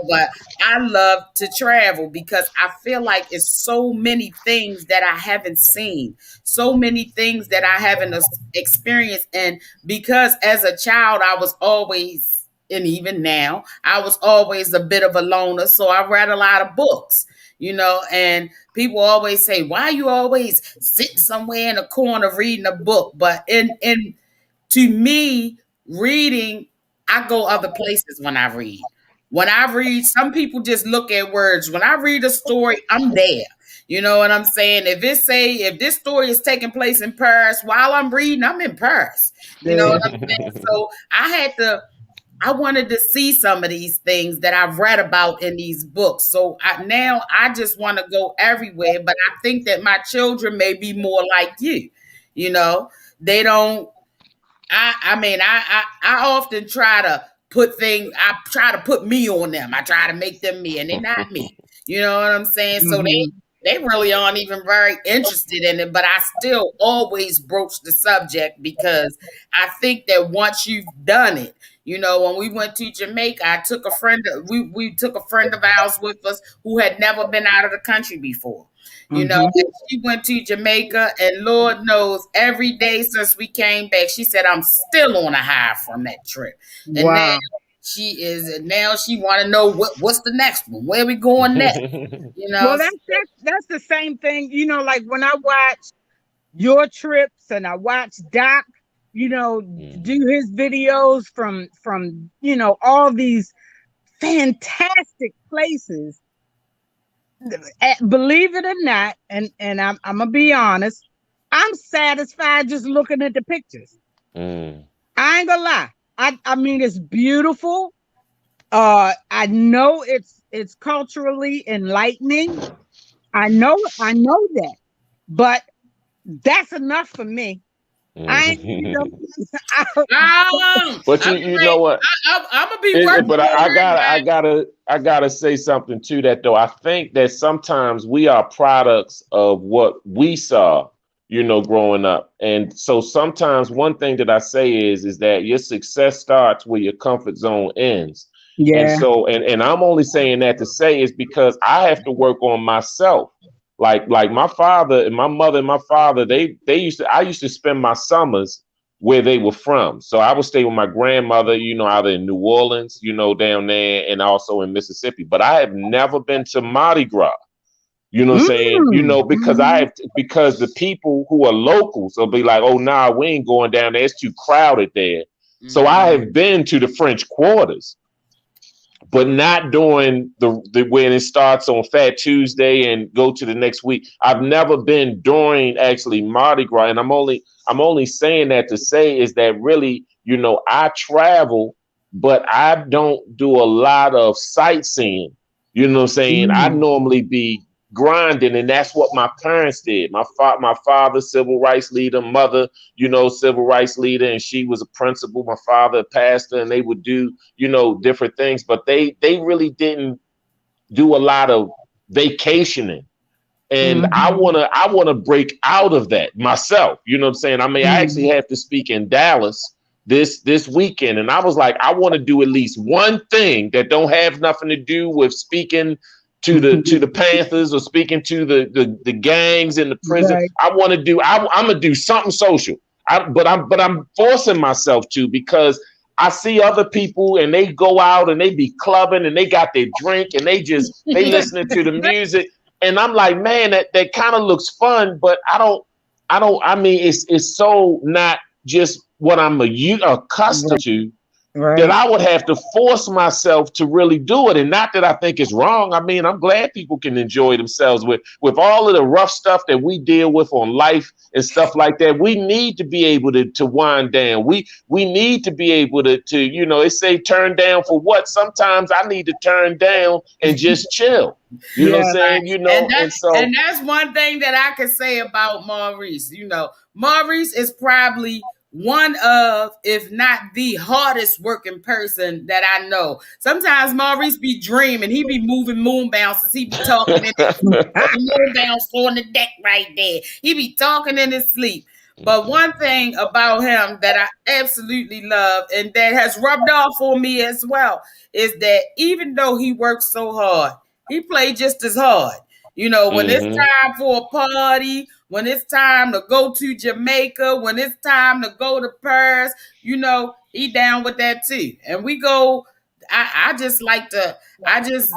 But I love to travel because I feel like it's so many things that I haven't seen, so many things that I haven't experienced. And because as a child, I was always, and even now, I was always a bit of a loner. So I read a lot of books, and people always say, why are you always sitting somewhere in a corner reading a book? But in to me, reading, I go other places when I read. When I read, some people just look at words. When I read a story, I'm there. You know what I'm saying? If this story is taking place in Paris while I'm reading, I'm in Paris. You know what I'm saying? So I wanted to see some of these things that I've read about in these books. So now I just want to go everywhere. But I think that my children may be more like you. They don't. I mean, I often try to I try to put me on them. I try to make them me, and they're not me. You know what I'm saying? So Hmm. they really aren't even very interested in it, but I still always broach the subject because I think that once you've done it, when we went to Jamaica, I took a friend we took a friend of ours with us who had never been out of the country before. Hmm. And she went to Jamaica, and Lord knows every day since we came back, she said, I'm still on a high from that trip. And Wow. now she want to know what's the next one? Where we going next? Well, So, that's the same thing. Like when I watch your trips and I watch Doc, do his videos from all these fantastic places. Believe it or not, and I'm gonna be honest, I'm satisfied just looking at the pictures. Mm. I ain't gonna lie. I mean, it's beautiful. I know it's culturally enlightening. I know that, but that's enough for me. I ain't, But I'm you know great. what? I'm gonna be working But on mine. I gotta say something to that though. I think that sometimes we are products of what we saw, growing up. And so sometimes one thing that I say is that your success starts where your comfort zone ends. And yeah. so and I'm only saying that to say is because I have to work on myself. Like my father and my mother and my father, I used to spend my summers where they were from. So I would stay with my grandmother, either in New Orleans, down there, and also in Mississippi. But I have never been to Mardi Gras. You know what I'm saying? Mm, mhm. Because the people who are locals will be like, oh nah, we ain't going down there. It's too crowded there. So I Mhm. have been to the French Quarters, but not during the when it starts on Fat Tuesday and go to the next week. I've never been during actually Mardi Gras, and I'm only saying that to say is that really, I travel, but I don't do a lot of sightseeing. You know what I'm saying? I Mm. normally be grinding, and that's what my parents did. My father, civil rights leader, mother, civil rights leader, and she was a principal. My father, a pastor, and they would do, different things, but they really didn't do a lot of vacationing. And I Mhm. wanna I wanna break out of that myself. You know what I'm saying? I mean, I actually Mhm. have to speak in Dallas this weekend, and I was like, I want to do at least one thing that don't have nothing to do with speaking to the Panthers or speaking to the gangs in the prison. Right. I want to do. I'm gonna do something social. But I'm forcing myself to because I see other people and they go out and they be clubbing and they got their drink and they listening to the music, and I'm like, man, that kind of looks fun, but I mean, it's so not just what I'm accustomed Right. to that Right. I would have to force myself to really do it. And not that I think it's wrong. I mean, I'm glad people can enjoy themselves with all of the rough stuff that we deal with on life and stuff like that. We need to be able to wind down. We need to be able to they say turn down for what? Sometimes I need to turn down and just chill. You know what I'm Yeah. saying? And so And that's one thing that I can say about Maurice. Maurice is probably one of, if not the hardest working person that I know. Sometimes Maurice be dreaming. He be moving moon bounces. He be talking in his sleep. Moon bounce on the deck right there. He be talking in his sleep. But one thing about him that I absolutely love and that has rubbed off on me as well is that even though he works so hard, he played just as hard. You know, when it's time for a party, when it's time to go to Jamaica, when it's time to go to Paris, you know, he down with that too. And we go, I just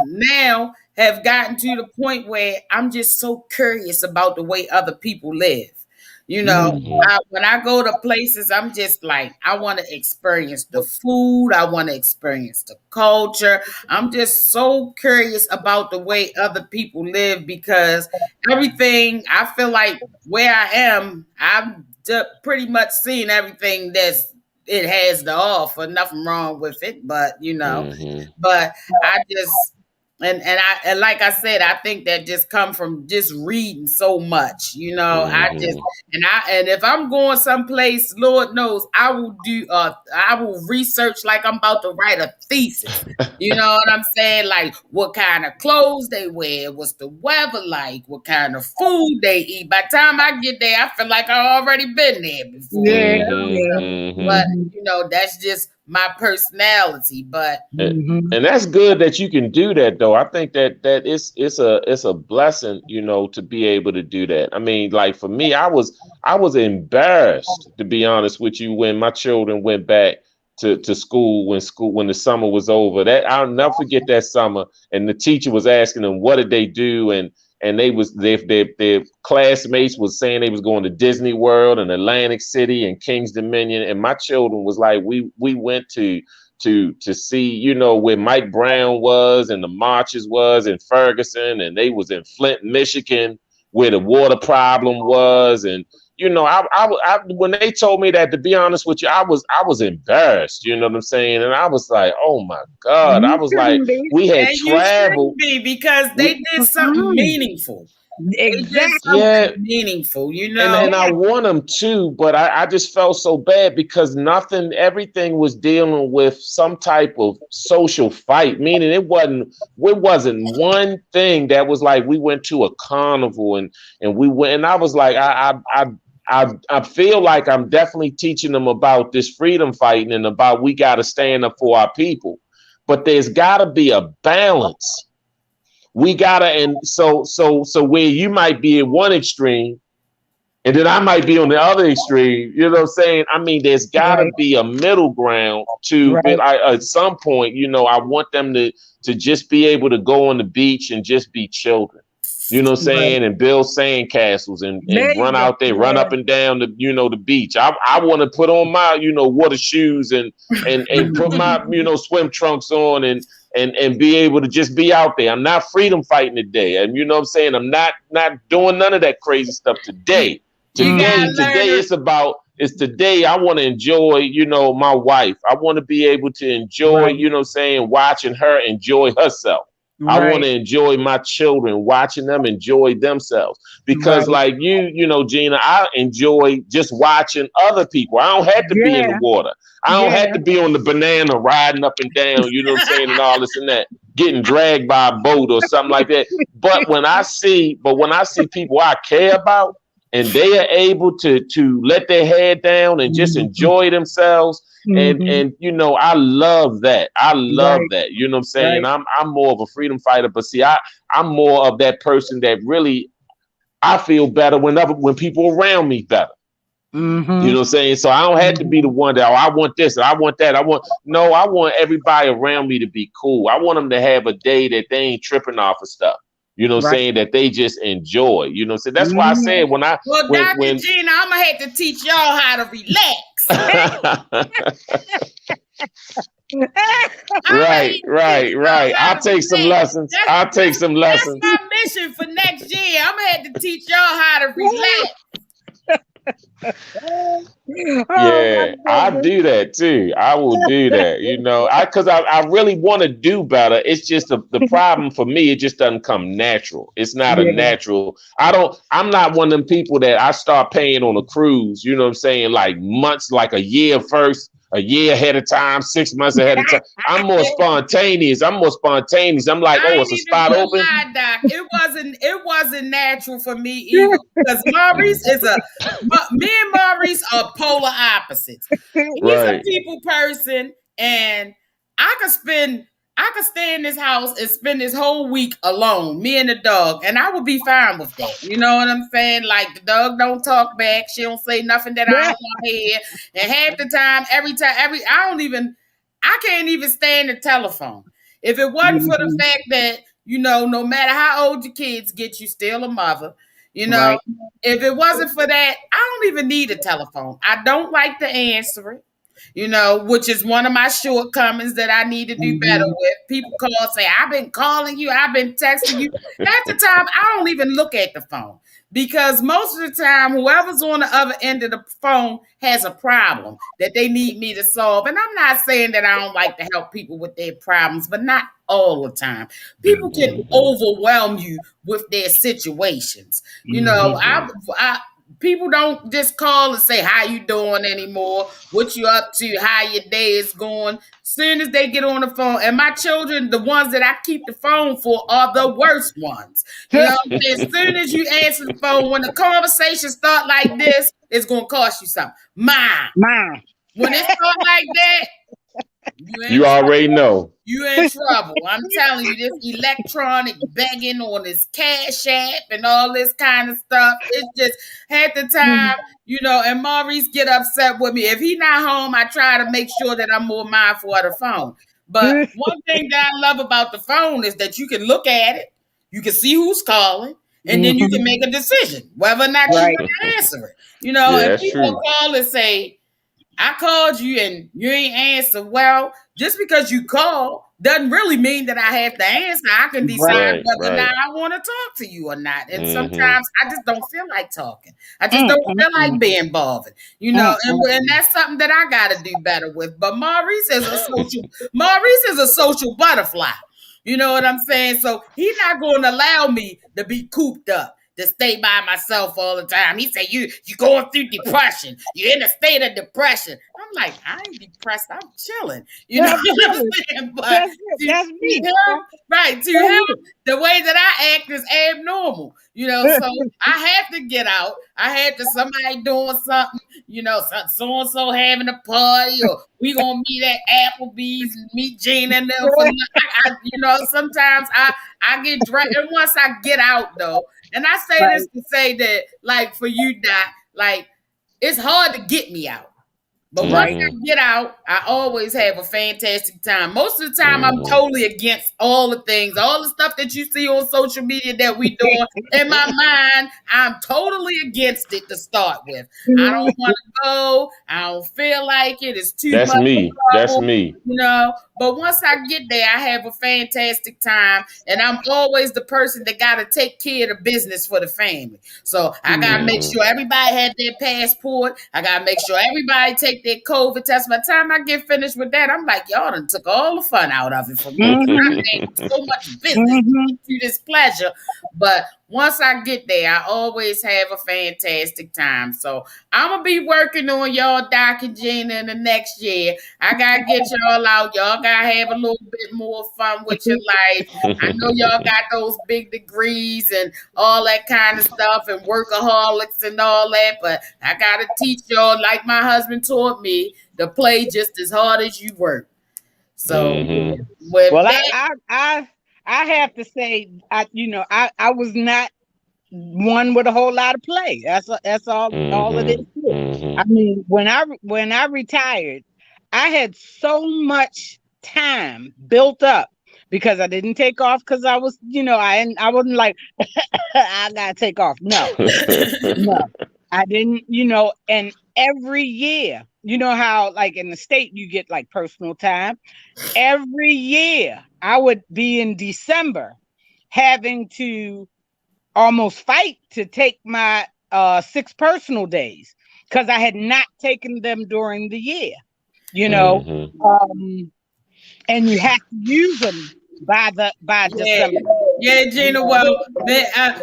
now have gotten to the point where I'm just so curious about the way other people live. You know, when I go to places, I'm just like, I want to experience the food. I want to experience the culture. I'm just so curious about the way other people live because everything, I feel like where I am, I've pretty much seen everything it has to offer. Nothing wrong with it, but you know, but I just, and like I said, I think that just come from just reading so much, you know. And if I'm going someplace, Lord knows, I will research like I'm about to write a thesis. You know what I'm saying? Like what kind of clothes they wear, what's the weather like, what kind of food they eat. By the time I get there, I feel like I've already been there before. But you know, that's just my personality. But and that's good that you can do that though. I think that it's a blessing, you know, to be able to do that. I mean, like for me, I was embarrassed, to be honest with you, when my children went back to school when the summer was over. That I'll never forget that summer, and the teacher was asking them what did they do, and their classmates was saying they was going to Disney World and Atlantic City and King's Dominion, and my children was like, we went to see, you know, where Mike Brown was and the marches was in Ferguson, and they was in Flint, Michigan, where the water problem was. And you know, I when they told me that, to be honest with you, I was embarrassed. You know what I'm saying? And I was like, oh my God! I was like, we had traveled because they did something meaningful. Exactly. Meaningful, you know. And I want them to, but I just felt so bad because everything was dealing with some type of social fight. Meaning it wasn't one thing that was like we went to a carnival and we went, and I was like, I feel like I'm definitely teaching them about this freedom fighting and about we got to stand up for our people, but there's got to be a balance. We gotta, and so where you might be in one extreme and then I might be on the other extreme, you know what I'm saying? I mean, there's gotta be a middle ground to at some point, you know, I want them to just be able to go on the beach and just be children. You know what I'm saying? And build sand castles and run out there, run up and down the, you know, the beach. I want to put on my, you know, water shoes and put my, you know, swim trunks on and be able to just be out there. I'm not freedom fighting today. And you know what I'm saying? I'm not doing none of that crazy stuff today. Today it's today I want to enjoy, you know, my wife. I want to be able to enjoy, you know what I'm saying, watching her enjoy herself. I want to enjoy my children, watching them enjoy themselves. Because like you know, Gina, I enjoy just watching other people. I don't have to be in the water. I don't have to be on the banana riding up and down, you know what I'm saying, and all this and that, getting dragged by a boat or something like that. But when I see people I care about and they are able to let their head down and just enjoy themselves, and you know, I love that. I love that. You know what I'm saying? I'm more of a freedom fighter, but see, I'm more of that person that really I feel better when people around me better. You know what I'm saying? So I don't have to be the one that I want this and I want that. I want everybody around me to be cool. I want them to have a day that they ain't tripping off of stuff. You know what I'm saying? That they just enjoy. You know what I'm saying? That's why I said when Dr. Gina, I'm gonna have to teach y'all how to relax. Right. I'll take some lessons. That's my mission for next year. I'm gonna have to teach y'all how to relax. Oh my Yeah, I goodness. do that too. I will do that, I really want to do better. It's just the problem for me, it just doesn't come natural. It's not a Yeah. natural. I'm not one of them people that I start paying on a cruise, you know what I'm saying? Like months, like a year first, a year ahead of time, 6 months ahead of time. I'm more spontaneous. I'm like, I oh, ain't it's a even spot gonna open. lie, Doc. It wasn't natural for me either because Maurice is me and Maurice are polar opposites. He's a Right. people person, and I could spend I could stay in this house and spend this whole week alone, me and the dog, and I would be fine with that. You know what I'm saying? Like the dog don't talk back, she don't say nothing that I don't want to hear, and half the time, I can't even stand the telephone. If it wasn't for the Mhm. fact that, no matter how old your kids get, you still a mother. You know, Right. if it wasn't for that, I don't even need a telephone. I don't like to answer it, which is one of my shortcomings that I need to do better Mhm. with. People call, say, I've been calling you, I've been texting you. Half the time, I don't even look at the phone because most of the time, whoever's on the other end of the phone has a problem that they need me to solve. And I'm not saying that I don't like to help people with their problems, but not all the time. People can Mhm. overwhelm you with their situations. Mhm. I people don't just call and say how you doing anymore, what you up to, how your day is going. Soon as they get on the phone, and my children, the ones that I keep the phone for, are the worst ones. As soon as you answer the phone, when the conversation start like this, it's gonna cost you something. Mom, Mine. when it start like that, you in You already trouble. know. You in trouble. I'm telling you, this electronic begging on this Cash App and all this kind of stuff. It's just at the time, and Maurice get upset with me. If he not home, I try to make sure that I'm more mindful of the phone. But one thing that I love about the phone is that you can look at it, you can see who's calling, and then you can Mhm. make a decision whether or not you Right. want to answer it. Yeah, And that's people true. call and say, I called you and you ain't answer. Well, just because you call doesn't really mean that I have to answer. I can Right. decide Right, whether or right. not I want to talk to you or not. And Mm-hmm. sometimes I just don't feel like talking. I just Mm, don't mm, feel like mm. being bothered. Mm, And mm, that's something that I got to do better with. But Maurice is a social butterfly. You know what I'm saying? So he's not going to allow me to be cooped up, to stay by myself all the time. He said, you going through depression. You're in a state of depression. I'm like, I ain't depressed. I'm chilling. You know I'm what I'm chilling. saying? But That's it. to That's me. him, right, to him, That's the way that I act is abnormal. So it. I have to get out. I had to somebody doing something, so and so having a party, or we gonna meet at Applebee's and meet Gina and them for lunch. Sometimes I get dressed, and once I get out though, and I say this Right. to say that, like for you, Doc, like it's hard to get me out. But once Right. Mm-hmm. I get out, I always have a fantastic time. Most of the time, I'm Mm-hmm. totally against all the things, all the stuff that you see on social media that we doing. In my mind, I'm totally against it to start with. I don't want to go. I don't feel like it. It's too That's much me. That's trouble. me. But once I get there, I have a fantastic time, and I'm always the person that got to take care of the business for the family. So I got to make Mm-hmm. sure everybody had their passport. I got to make sure everybody take their COVID test. By the time I get finished with that, I'm like, y'all done took all the fun out of it for me. Mhm. I had so much business to Mhm. get you this pleasure. But once I get there, I always have a fantastic time. So I'm going to be working on y'all, Doc and Gina, in the next year. I gotta get y'all out. Y'all gotta have a little bit more fun with your life. I know y'all got those big degrees and all that kind of stuff and workaholics and all that, but I gotta teach y'all, like my husband taught me, to play just as hard as you work. So Mm-hmm. with Well, that, I have to say, I was not one with a whole lot of play. That's all it Mm-hmm. is. I Mm-hmm. mean, when I retired, I had so much time built up because I didn't take off because I was, I wasn't like I gotta take off. No, no, I didn't. And every year, you know how like in the state you get like personal time. Every year, I would be in December having to almost fight to take my 6 personal days because I had not taken them during the year, you know. And you have to use them by Yeah, December. yeah, Gina. Well,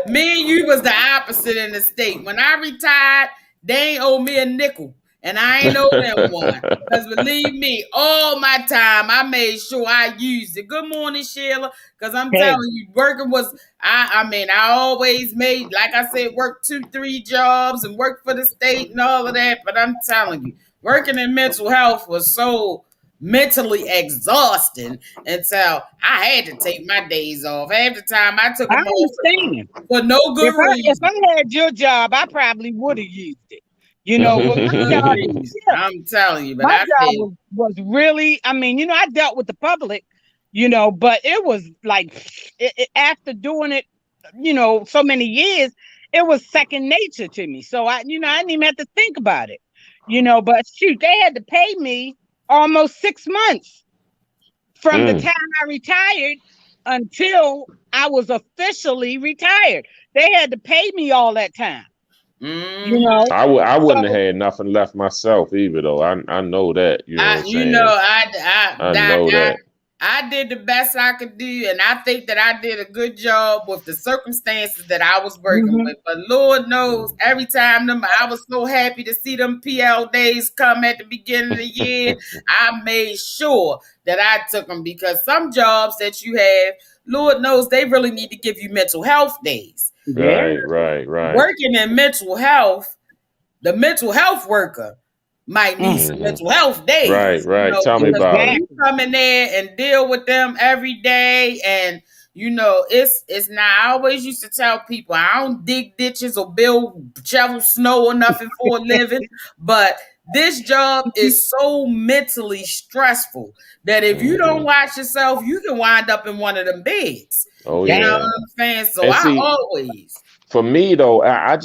me and you was the opposite in the state. When I retired, they ain't owe me a nickel, and I ain't owe them one. Because believe me, all my time I made sure I used it. Good morning, Sheila. Because I'm Hey, telling you, working was I mean, I always made, like I said, work 2-3 jobs and work for the state and all of that. But I'm telling you, working in mental health was so mentally exhausting until I had to take my days off. Half the time I took I them off understand. for no good If reason. I had your job, I probably would have used it. You know, No but my good job, reason. yeah, I'm telling you, but my I job feel was really. I mean, you know, I dealt with the public, you know, but it was like after doing it, you know, so many years, it was second nature to me. So I didn't even have to think about it, you know. But shoot, they had to pay me almost 6 months from the time I retired until I was officially retired. They had to pay me all that time, you know. I wouldn't have So had nothing left myself either though. I know that, you know what I'm saying? I know that. I did the best I could do, and I think that I did a good job with the circumstances that I was working mhm. with. But Lord knows, every time I was so happy to see them PL days come at the beginning of the year. I made sure that I took them, because some jobs that you have, Lord knows, they really need to give you mental health days. Yeah. Right. Working in mental health, the mental health worker might need some mental health days, Right. Tell me because about when it. you come in there and deal with them every day, and it's not. I always used to tell people I don't dig ditches or build shovel snow or nothing for a living, but this job is so mentally stressful that if you don't watch yourself, you can wind up in one of them beds. Oh You know yeah. what I'm saying? So And I see, always. for me though, I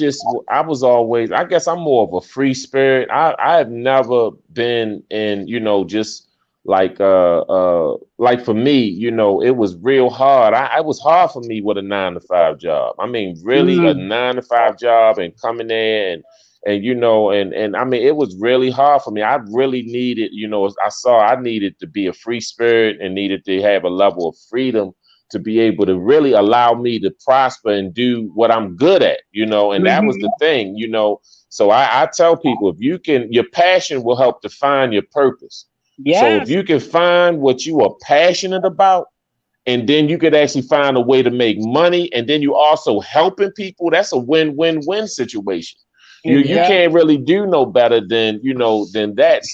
was always, I guess I'm more of a free spirit. I have never been in, just like for me, it was real hard. It was hard for me with a 9 to 5 job. I mean, really a 9 to 5 job and coming there and I mean, it was really hard for me. I really needed, I saw I needed to be a free spirit and needed to have a level of freedom to be able to really allow me to prosper and do what I'm good at, and that was the thing, So I tell people, if you can, your passion will help define your purpose. So if Yes. you can find what you are passionate about, and then you could actually find a way to make money, and then you also helping people, that's a win-win-win situation. You Yeah. can't really do no better than than that.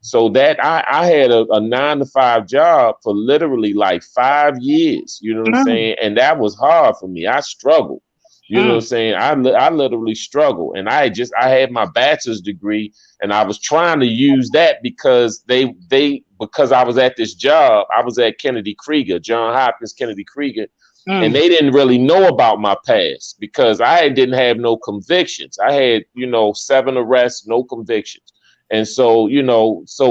So that I had a 9 to 5 job for literally like 5 years, you know what I'm saying? And that was hard for me. I struggled, you know what I'm saying? I literally struggled, and I had my bachelor's degree, and I was trying to use that because because I was at this job, I was at Kennedy Krieger, John Hopkins Kennedy Krieger, and they didn't really know about my past because I didn't have no convictions. I had, 7 arrests, no convictions. And so,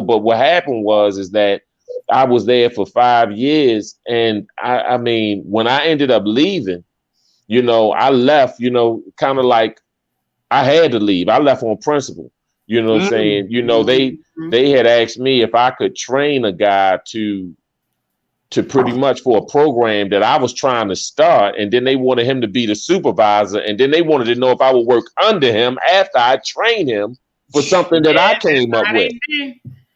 but what happened is that I was there for 5 years. And I mean, when I ended up leaving, I left, kind of like I had to leave. I left on principle. You know what I'm saying? They had asked me if I could train a guy to pretty much for a program that I was trying to start. And then they wanted him to be the supervisor. And then they wanted to know if I would work under him after I trained him for something that I came up with.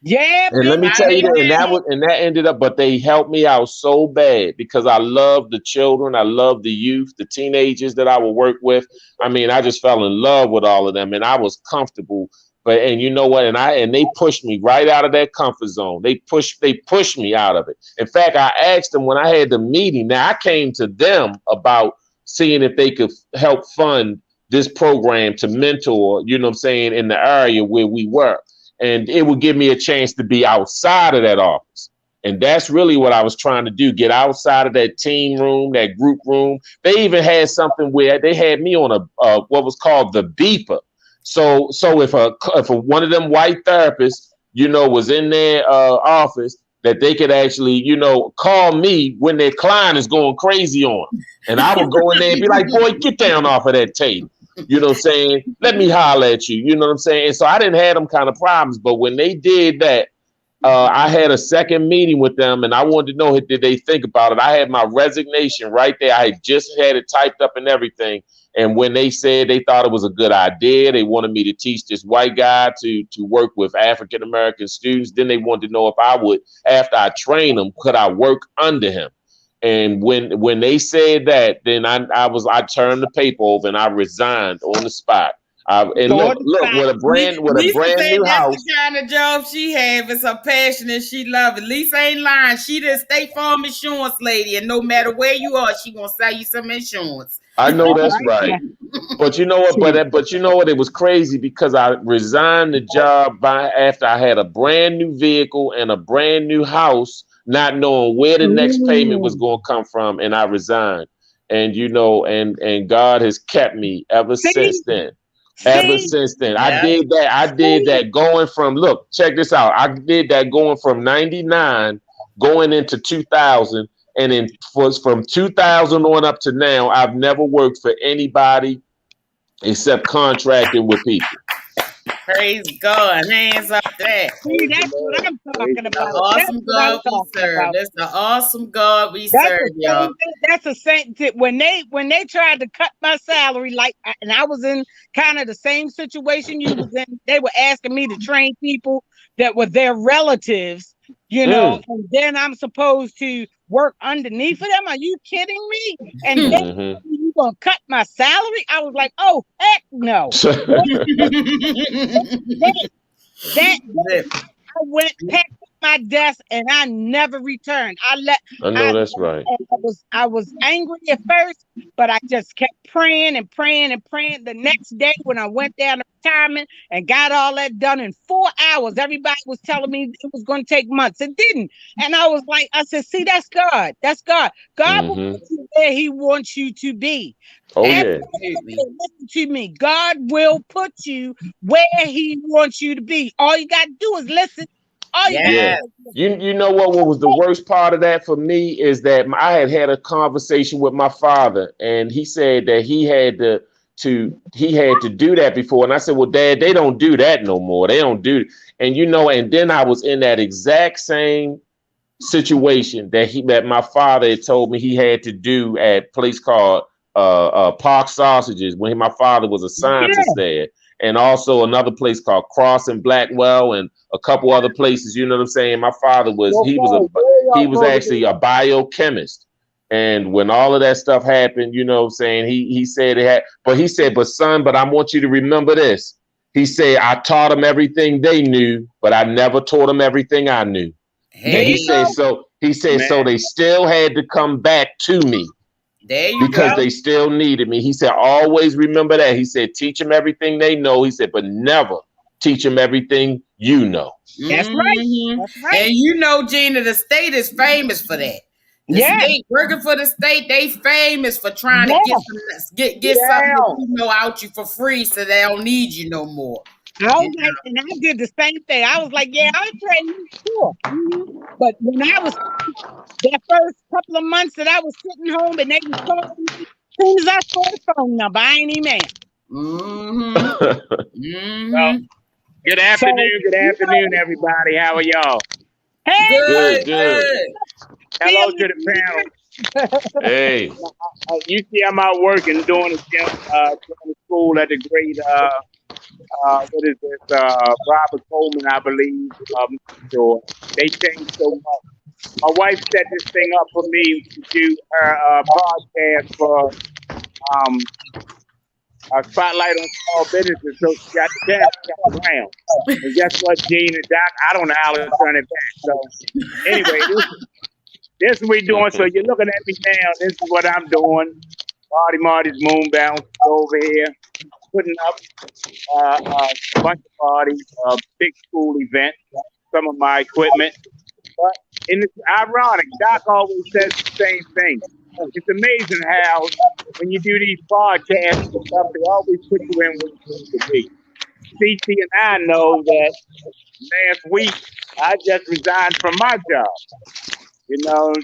Yeah, and let me tell you that, and that ended up, but they helped me out so bad because I love the children, I love the youth, the teenagers that I would work with. I mean, I just fell in love with all of them, and I was comfortable. And you know what? And they pushed me right out of that comfort zone. They pushed me out of it. In fact, I asked them when I had the meeting. Now I came to them about seeing if they could help fund this program to mentor, you know what I'm saying, in the area where we were. And it would give me a chance to be outside of that office. And that's really what I was trying to do, get outside of that team room, that group room. They even had something where they had me on a what was called the beeper. So if one of them white therapists, was in their office, that they could actually, call me when their client is going crazy on them. And I would go in there and be like, boy, get down off of that table. You know what I'm saying? Let me holler at you. You know what I'm saying? And so I didn't have them kind of problems. But when they did that, I had a second meeting with them, and I wanted to know, did they think about it? I had my resignation right there. I had just had it typed up and everything. And when they said they thought it was a good idea, they wanted me to teach this white guy to work with African American students. Then they wanted to know if I would, after I train him, could I work under him? And when they said that, then I turned the paper over and I resigned on the spot. And look, with a brand new house. That's the kind of job she have. It's her passion and she love it. Lisa ain't lying. She the State Farm insurance lady, and no matter where you are, she gonna sell you some insurance. I know that's right. But you know what? But you know what? It was crazy because I resigned the job after I had a brand new vehicle and a brand new house, not knowing where the next payment was going to come from, and I resigned. And you know, and God has kept me ever since then. Ever since then, I did that going from, look, check this out. I did that going from 99 going into 2000. And then from 2000 on up to now, I've never worked for anybody except contracting with people. Praise God. Hands up there. See, that's what I'm talking about. Awesome God we serve. That's the awesome God we serve, y'all. That's the same. When they tried to cut my salary, and I was in kind of the same situation you was in. They were asking me to train people that were their relatives, you know, and then I'm supposed to work underneath of them. Are you kidding me? And then you gonna cut my salary? I was like, oh heck no. I went, packed up my desk, and I never returned. I know that's right. I was angry at first, but I just kept praying and praying and praying. The next day, when I went down to retirement and got all that done in 4 hours, everybody was telling me it was going to take months. It didn't. And I was like, I said, see, that's God. That's God. God will put you where He wants you to be. Oh, yeah. Listen to me. God will put you where He wants you to be. All you got to do is listen. You know what was the worst part of that for me is that I had a conversation with my father, and he said that he had to do that before. And I said, well, Dad, they don't do that no more. They don't do it. And you know, and then I was in that exact same situation that my father had told me he had to do at a place called Park Sausages when my father was a scientist there, and also another place called Cross and Blackwell, and a couple other places. You know what I'm saying? My father was actually a biochemist, and when all of that stuff happened, you know what I'm saying, he said it had, but he said, but son, but I want you to remember this. He said, I taught them everything they knew, but I never taught them everything I knew. And he said, so they still had to come back to me. Because they still needed me. He said, always remember that. He said, teach them everything they know. He said, but never teach them everything you know. That's right. That's right. And you know, Gina, the state is famous for that. The state, working for the state, they famous for trying to get something you know out you for free, so they don't need you no more. I was like, and I did the same thing. I was like, I'll train you sure. But when I was that first couple of months that I was sitting home and they was calling me, as soon as I saw the phone number, I ain't even Well, good afternoon, everybody. How are y'all? Hey, good. Hello to the panel. Hey. You see, I'm out working, doing the school at the grade. What is this? Robert Coleman, I believe. Sure. They changed so much. My wife set this thing up for me to do her podcast for a spotlight on small businesses. So she got the desk around. And guess what, Gene and Doc? I don't know how to turn it back. So anyway, this is what we're doing. So you're looking at me now. This is what I'm doing. Marty's Moon Bounce over here, putting up a bunch of parties, a big school event, some of my equipment. But it's ironic, Doc always says the same thing. It's amazing how when you do these podcasts and stuff, they always put you in where you need to be. CT and I know that last week I just resigned from my job. You know,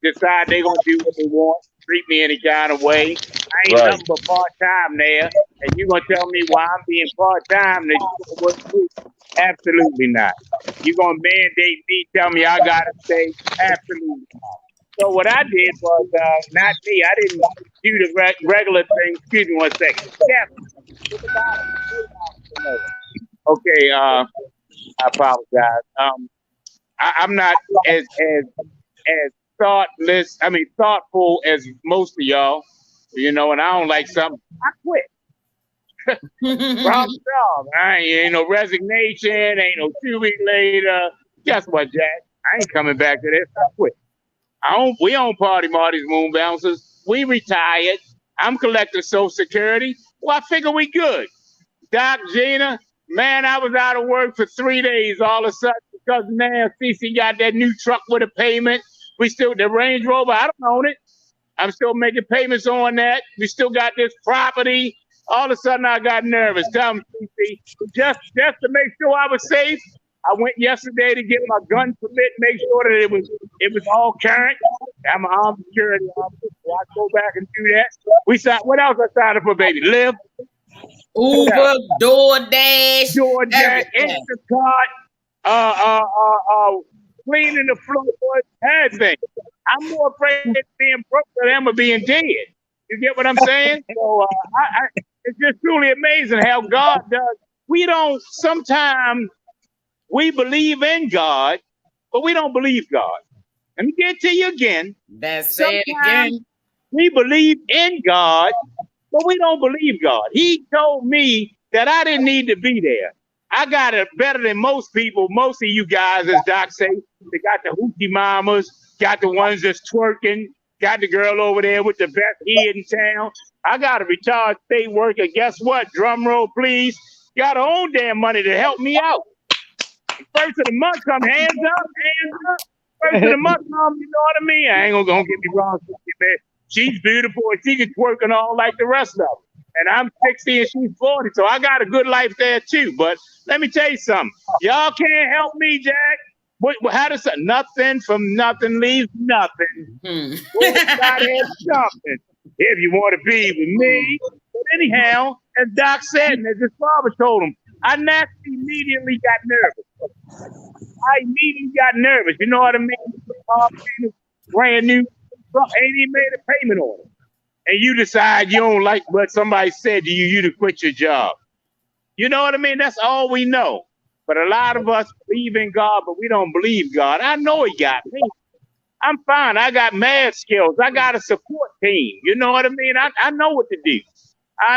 decide they're going to do what they want, treat me any kind of way. I ain't nothing but part-time there. And you gonna tell me why I'm being part-time that you gonna work with? Absolutely not. You gonna mandate me, tell me I gotta stay? Absolutely not. So what I did was, not me, I didn't do the regular thing. Excuse me one second. Okay, I apologize. I'm not as thoughtful as most of y'all, you know, and I don't like something. I quit. Problem solved. Ain't no resignation, ain't no 2 weeks later. Guess what, Jack? I ain't coming back to this. I quit. We don't party Marty's moon bouncers. We retired. I'm collecting Social Security. Well, I figure we good. Doc, Gina, man, I was out of work for 3 days all of a sudden because man, CC got that new truck with a payment. The Range Rover, I don't own it. I'm still making payments on that. We still got this property. All of a sudden, I got nervous. Tell me, CC, just to make sure I was safe, I went yesterday to get my gun permit, make sure that it was all current. I'm an armed security officer, so I go back and do that. What else I signed up for, baby? Lyft, Uber, DoorDash, Instacart, cleaning the floor, everything. I'm more afraid of being broke than I am of being dead. You get what I'm saying? So it's just truly amazing how God does. Sometimes we believe in God, but we don't believe God. Let me get to you again. Say it again. We believe in God, but we don't believe God. He told me that I didn't need to be there. I got it better than most people. Most of you guys, as Doc say, they got the hoochie mamas, got the ones that's twerking, got the girl over there with the best head in town. I got a retired state worker. Guess what? Drum roll, please. Got her own damn money to help me out. First of the month come, hands up. First of the month come, you know what I mean? I ain't gonna get me wrong. She's beautiful and she can twerk and all like the rest of them. And I'm 60 and she's 40, so I got a good life there too. But let me tell you something. Y'all can't help me, Jack. How does nothing from nothing leaves nothing? Gotta have something if you want to be with me. But anyhow, as Doc said, and as his father told him, I naturally immediately got nervous. You know what I mean? Brand new, ain't even made a payment on it. And you decide you don't like what somebody said to you, you to quit your job. You know what I mean? That's all we know. But a lot of us believe in God, but we don't believe God. I know He got me. I'm fine. I got math skills. I got a support team. You know what I mean? I know what to do.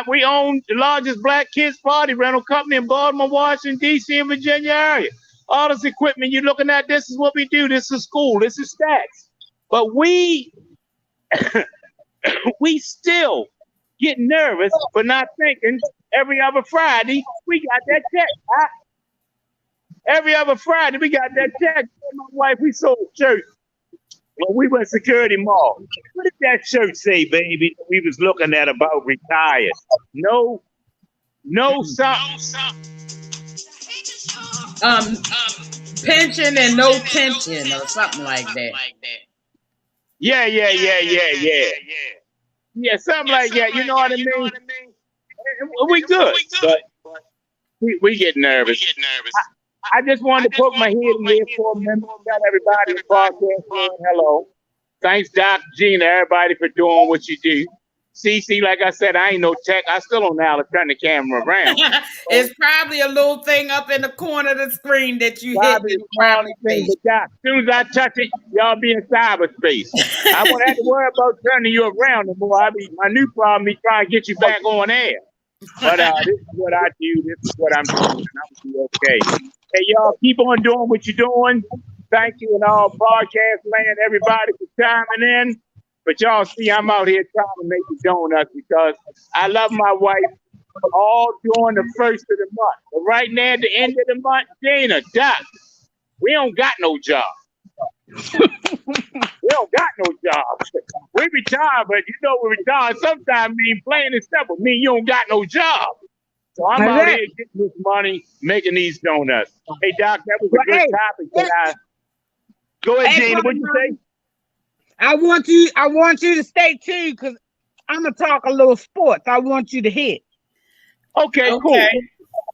We own the largest black kids party rental company in Baltimore, Washington, D.C., and Virginia area. All this equipment you're looking at, this is what we do. This is school. This is stats. But we still get nervous for not thinking every other Friday we got that check. Every other Friday we got that check. My wife, we sold shirts when we went to Security Mall. What did that shirt say, baby? We was looking at about retired. No something. Pension and no tension or something like that. Yeah, something like that. You know what I mean? We good, but we get nervous. I just wanted to poke my head in here for a minute. Got everybody in the podcast saying hello. Thanks, Doc, Gina, everybody for doing what you do. CC, like I said, I ain't no tech. I still don't know how to turn the camera around. It's probably a little thing up in the corner of the screen that you hit. As soon as I touch it, y'all be in cyberspace. I won't have to worry about turning you around no more. My new problem is trying to get you back on air. But this is what I do. This is what I'm doing. And I'm gonna be okay. Hey, y'all, keep on doing what you're doing. Thank you and all podcast land, everybody for chiming in. But y'all see, I'm out here trying to make the donuts because I love my wife all during the first of the month. But right now at the end of the month, Gina, Doc, we don't got no job. We don't got no job. We retired, but you know we retired sometimes mean plain and simple. Mean you don't got no job. So I'm out here getting this money, making these donuts. Hey, Doc, that was a good topic. Go ahead, Gina. What'd you say? I want you to stay tuned because gonna talk a little sports. I want you to hit. Okay, cool. Okay.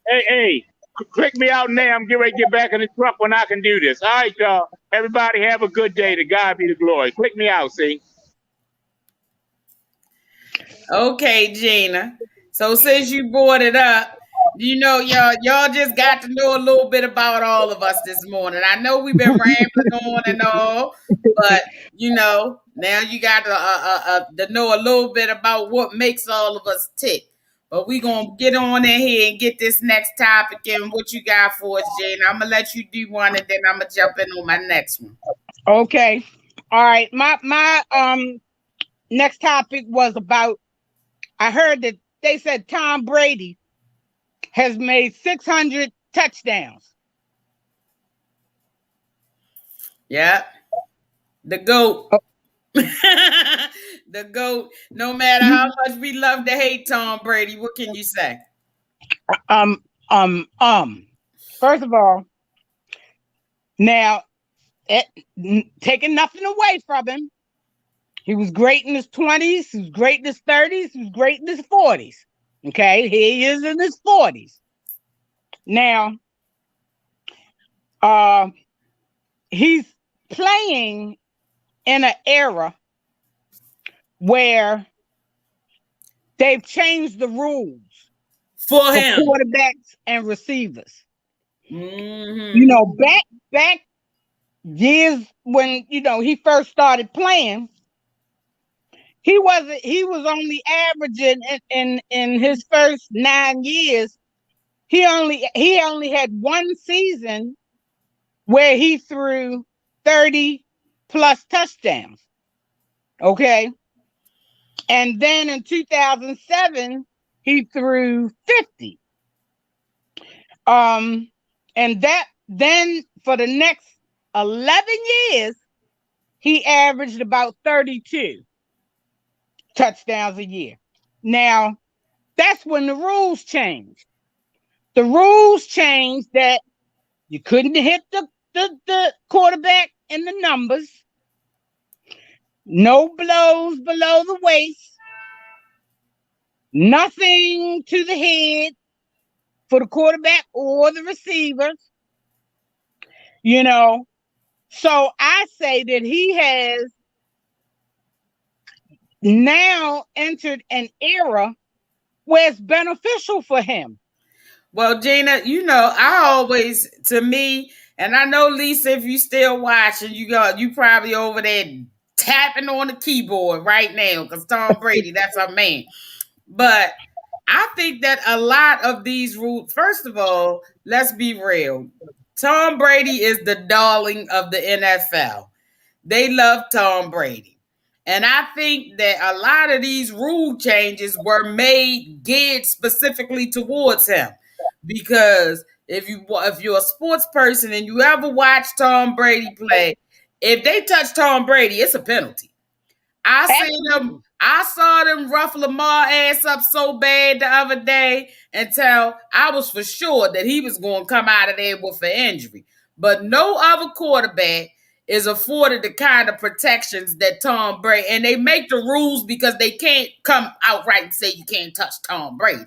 Hey, click me out now. I'm getting ready to get back in the truck when I can do this. All right, y'all. Everybody have a good day. To God be the glory. Click me out, see? Okay, Gina. So since you brought it up, y'all just got to know a little bit about all of us this morning. I know we've been rambling on and all, but now you got to know a little bit about what makes all of us tick. But we gonna get on in here and get this next topic and what you got for us, Gina. I'm gonna let you do one, and then I'm gonna jump in on my next one. Okay. All right. My next topic was about. I heard that they said Tom Brady has made 600 touchdowns. Yeah, the GOAT. Oh. The GOAT. No matter how much we love to hate Tom Brady, what can you say? First of all, now taking nothing away from him, he was great in his 20s, he was great in his 30s, he was great in his 40s. Okay, here he is in his 40s. Now, he's playing in an era where they've changed the rules For for him. quarterbacks and receivers. Mm-hmm. Back years when he first started playing, he was only averaging in his first 9 years. He only had one season where he threw 30 plus touchdowns. Okay. And then in 2007, he threw 50. And then for the next 11 years, he averaged about 32 touchdowns a year. Now, that's when the rules changed. The rules changed that you couldn't hit the quarterback in the numbers. No blows below the waist. Nothing to the head for the quarterback or the receivers. So I say that he has now entered an era where it's beneficial for him. Well, Gina, I always, to me, and I know Lisa, if you still watching, you probably over there tapping on the keyboard right now because Tom Brady, that's our man. But I think that a lot of these rules, first of all, let's be real. Tom Brady is the darling of the NFL. They love Tom Brady. And I think that a lot of these rule changes were made geared specifically towards him. Because if you're a sports person and you ever watch Tom Brady play, if they touch Tom Brady, it's a penalty. I saw them rough Lamar ass up so bad the other day until I was for sure that he was going to come out of there with an injury. But no other quarterback is afforded the kind of protections that Tom Brady, and they make the rules because they can't come outright and say you can't touch Tom Brady.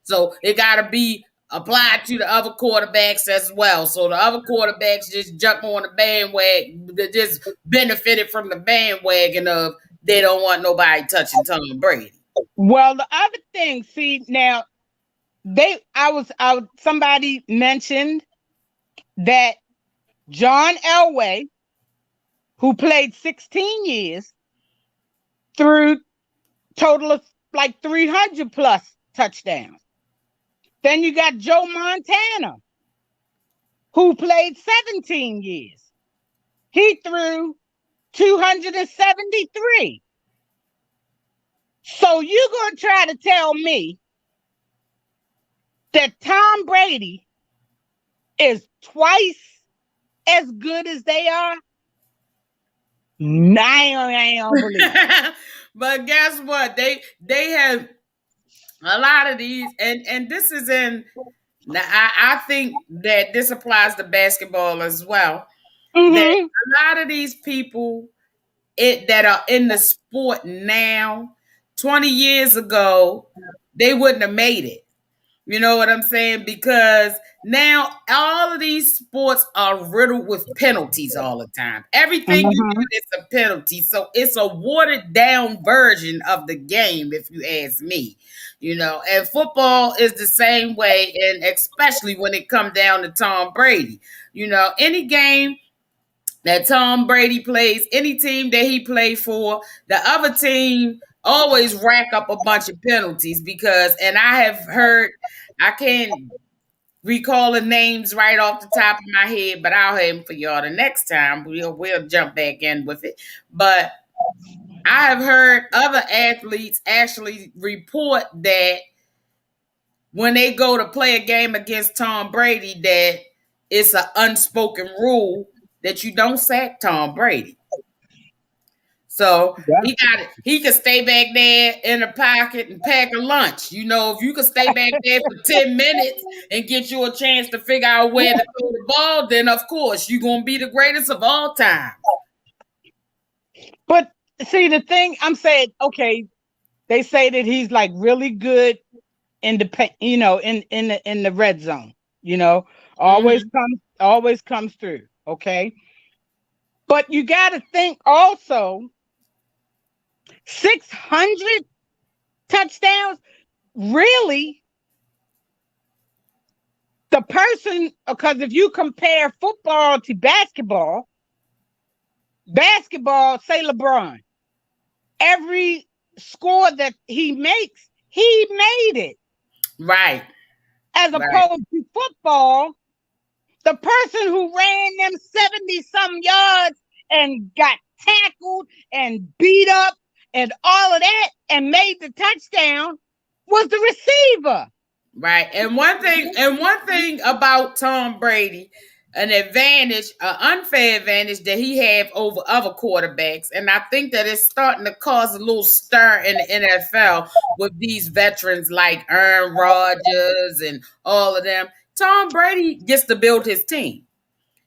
So it got to be applied to the other quarterbacks as well. So the other quarterbacks just jump on the bandwagon, just benefited from the bandwagon of they don't want nobody touching Tom Brady. Well, the other thing, see, now somebody mentioned that John Elway, who played 16 years, threw total of like 300 plus touchdowns. Then you got Joe Montana, who played 17 years. He threw 273. So you're going to try to tell me that Tom Brady is twice as good as they are? I don't believe it. But guess what? They have a lot of these, and this is in. I think that this applies to basketball as well. Mm-hmm. That a lot of these people that are in the sport now 20 years ago, they wouldn't have made it. You know what I'm saying? Because now all of these sports are riddled with penalties all the time. Everything you do Mhm. is a penalty. So it's a watered down version of the game, if you ask me. And football is the same way, and especially when it comes down to Tom Brady. Any game that Tom Brady plays, any team that he plays for, the other team always rack up a bunch of penalties and I have heard, I can't recall the names right off the top of my head, but I'll have them for y'all the next time. We'll jump back in with it. But I have heard other athletes actually report that when they go to play a game against Tom Brady, that it's an unspoken rule that you don't sack Tom Brady. So Yeah. he could stay back there in the pocket and pack a lunch. If you could stay back there for 10 minutes and get you a chance to figure out where to throw the ball, then of course you're gonna be the greatest of all time. But see, the thing I'm saying, okay, they say that he's like really good in the in the red zone. Always comes through. Okay, but you got to think also 600 touchdowns. Really, the person, because if you compare football to basketball, say LeBron, every score that he makes, he made it. Right. As opposed to football, the person who ran them 70-some yards and got tackled and beat up and all of that and made the touchdown was the receiver. Right. And one thing about Tom Brady, an unfair advantage that he have over other quarterbacks, and I think that it's starting to cause a little stir in the NFL with these veterans like Aaron Rodgers and all of them. Tom Brady gets to build his team.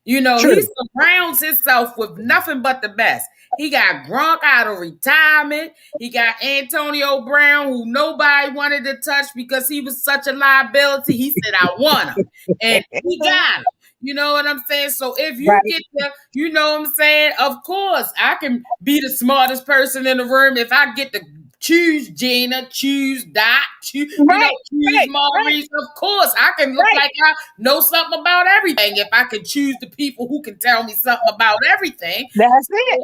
He surrounds himself with nothing but the best. He got Gronk out of retirement. He got Antonio Brown, who nobody wanted to touch because he was such a liability. He said, I want him. And he got him. You know what I'm saying? So if you get there, you know what I'm saying? Of course, I can be the smartest person in the room if I get to choose Gina, choose Dot, choose Maurice. Of course, I can look like I know something about everything if I can choose the people who can tell me something about everything. That's it.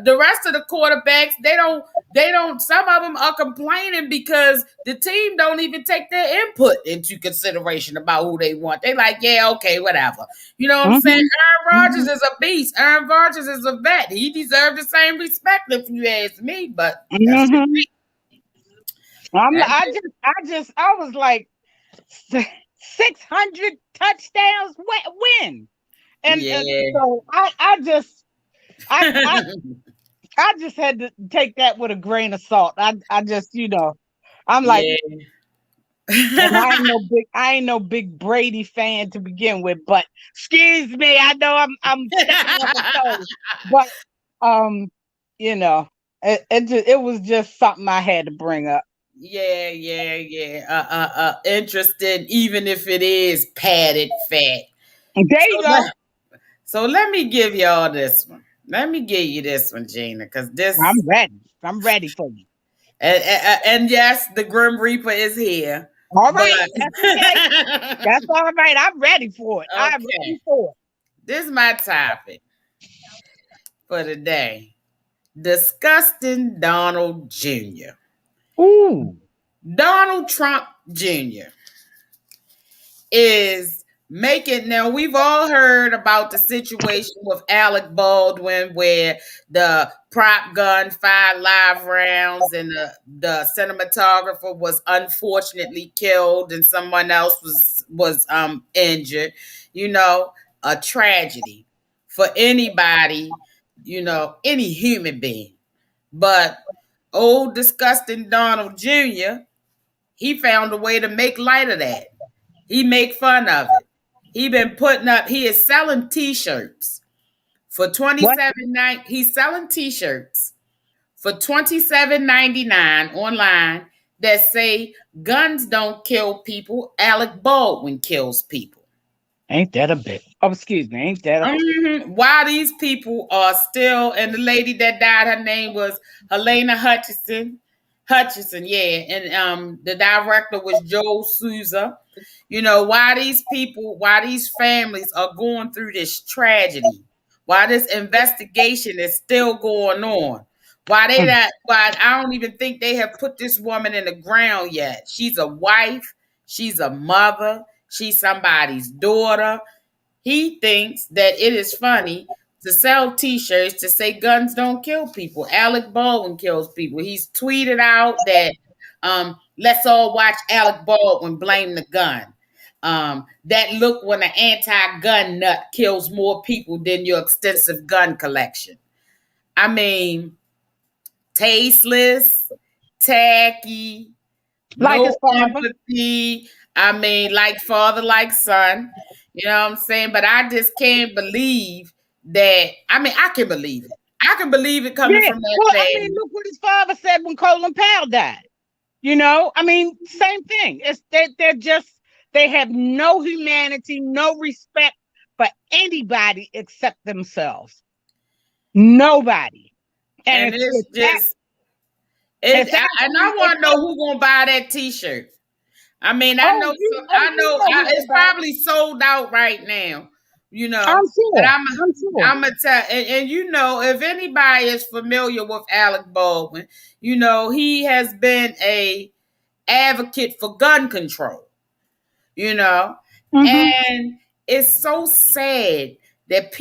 The rest of the quarterbacks, they don't. Some of them are complaining because the team don't even take their input into consideration about who they want. They like, yeah, okay, whatever. You know what I'm saying? Aaron Rodgers is a beast. Aaron Rodgers is a vet. He deserves the same respect if you ask me. But that's I was like 600 touchdowns. When? And so I just had to take that with a grain of salt. I just, I'm like, and I ain't no big Brady fan to begin with, but excuse me, I know I'm but it was just something I had to bring up. Yeah. Interested, even if it is padded fat. There you go. So let me give y'all this one. Let me give you this one, Gina, because this. I'm ready. I'm ready for you. And yes, the Grim Reaper is here. All right. That's okay. That's all right. I'm ready for it. Okay. I'm ready for it. This is my topic for today. Disgusting Donald Jr. Ooh. Donald Trump Jr. is making, now we've all heard about the situation with Alec Baldwin where the prop gun fired live rounds and the cinematographer was unfortunately killed and someone else was injured. A tragedy for anybody, any human being. But old disgusting Donald Jr., he found a way to make light of that. He make fun of it. He is selling t-shirts for $27.90. He's selling t-shirts for $27.99 online that say guns don't kill people. Alec Baldwin kills people. Ain't that a bit? Oh, excuse me. Ain't that a Why these people are still, and the lady that died, her name was Helena Hutchinson. Hutchinson, yeah. And the director was Joe Souza. You know, why these people, why these families are going through this tragedy, why this investigation is still going on. Why they not, why I don't even think they have put this woman in the ground yet. She's a wife, she's a mother, she's somebody's daughter. He thinks that it is funny to sell t-shirts to say guns don't kill people. Alec Baldwin kills people. He's tweeted out that let's all watch Alec Baldwin blame the gun. That look when an anti-gun nut kills more people than your extensive gun collection. I mean, tasteless, tacky, like no his father? empathy. I mean, like father, like son. You know what I'm saying? But I just can't believe that. I mean, I can believe it. I can believe it coming Yeah. from that Well, I family. mean, look what his father said when Colin Powell died. You know, I mean, same thing. It's they're just they have no humanity, no respect for anybody except themselves. Nobody. And it's just, it's and I want to know who gonna buy that T-shirt. I mean, I know, it's probably sold out right now. You know, I'm sure. but I'm sure. I'm gonna tell, and you know, if anybody is familiar with Alec Baldwin, you know he has been a advocate for gun control. You know, and it's so sad that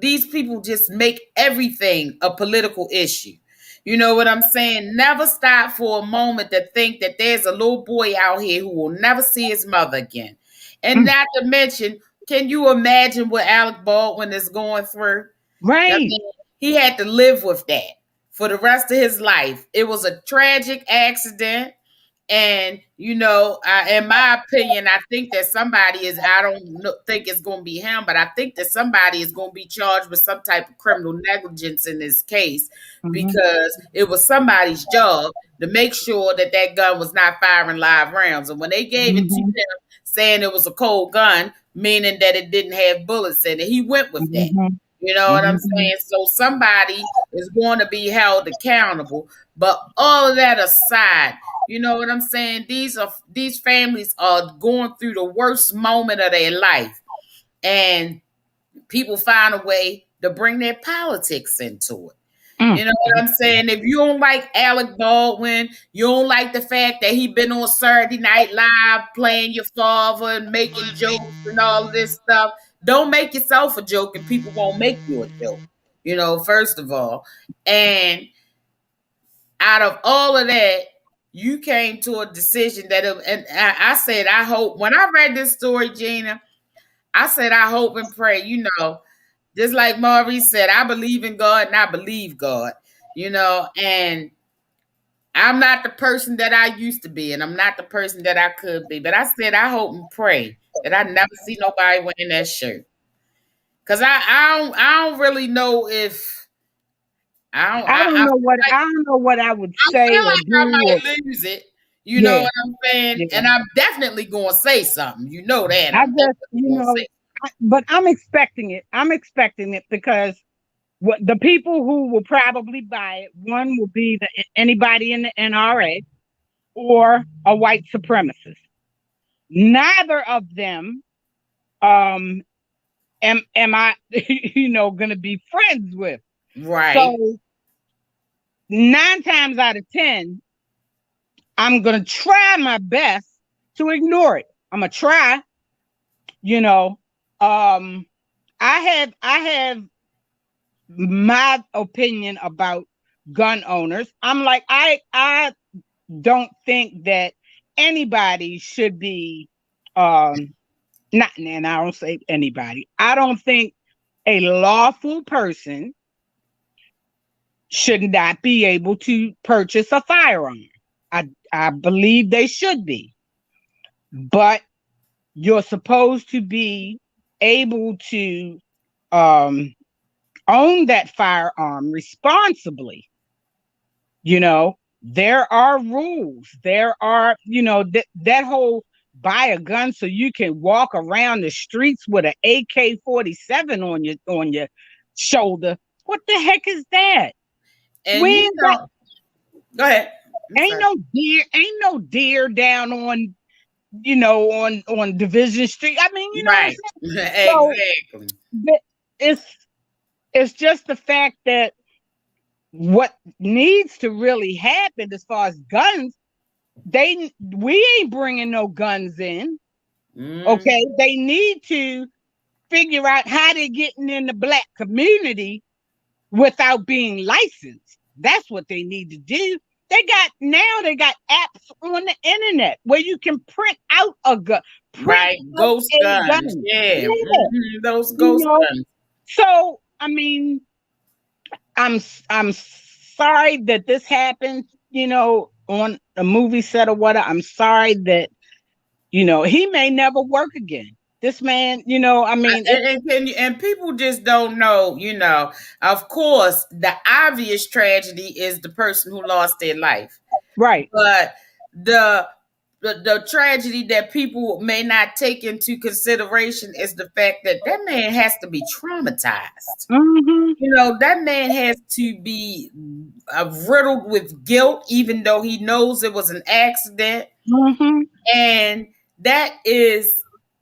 these people just make everything a political issue. You know what I'm saying? Never stop for a moment to think that there's a little boy out here who will never see his mother again. And not to mention, can you imagine what Alec Baldwin is going through? Right. I mean, he had to live with that for the rest of his life. It was a tragic accident. And, you know, in my opinion, I think that somebody is, I don't think it's going to be him, but I think that somebody is going to be charged with some type of criminal negligence in this case because it was somebody's job to make sure that that gun was not firing live rounds. And when they gave it to him saying it was a cold gun, meaning that it didn't have bullets in it, he went with that. You know what I'm saying? So somebody is going to be held accountable. But all of that aside, you know what I'm saying? These families are going through the worst moment of their life. And people find a way to bring their politics into it. You know what I'm saying? If you don't like Alec Baldwin, you don't like the fact that he been on Saturday Night Live playing your father and making jokes and all of this stuff, don't make yourself a joke and people won't make you a joke, you know, first of all. And out of all of that, you came to a decision that, and I said, I hope, when I read this story, Gina, I said, I hope and pray, you know, just like Maurice said, I believe in God and I believe God, you know, and I'm not the person that I used to be, and I'm not the person that I could be. But I said, I hope and pray that I never see nobody wearing that shirt. Cause I don't really know if I don't know what I would say. I feel like I might lose it. You know what I'm saying? Yeah. And I'm definitely gonna say something. You know that. But I'm expecting it. I'm expecting it because the people who will probably buy it, one will be anybody in the NRA or a white supremacist. Neither of them am I, going to be friends with. Right. So 9 times out of 10, I'm going to try my best to ignore it. I'm going to try, I have my opinion about gun owners. I'm like, I don't think that anybody should be, and I don't say anybody. I don't think a lawful person should not be able to purchase a firearm. I believe they should be. But you're supposed to be able to own that firearm responsibly. There are rules. There are, that whole buy a gun so you can walk around the streets with an AK-47 on your shoulder. What the heck is that? And We go ahead. ain't no deer down on on Division Street. I mean, you know Right. what I'm saying? So Exactly. it's just the fact that what needs to really happen as far as guns, we ain't bringing no guns in. Okay, they need to figure out how they're getting in the Black community without being licensed. That's what they need to do. They got apps on the internet where you can print out a gun. Right, ghost guns. Yeah. Those ghost guns. So, I mean, I'm sorry that this happened, on a movie set or whatever. I'm sorry that, he may never work again. This man, I mean, and people just don't know, of course, the obvious tragedy is the person who lost their life. Right. But the tragedy that people may not take into consideration is the fact that man has to be traumatized. That man has to be riddled with guilt, even though he knows it was an accident. And that is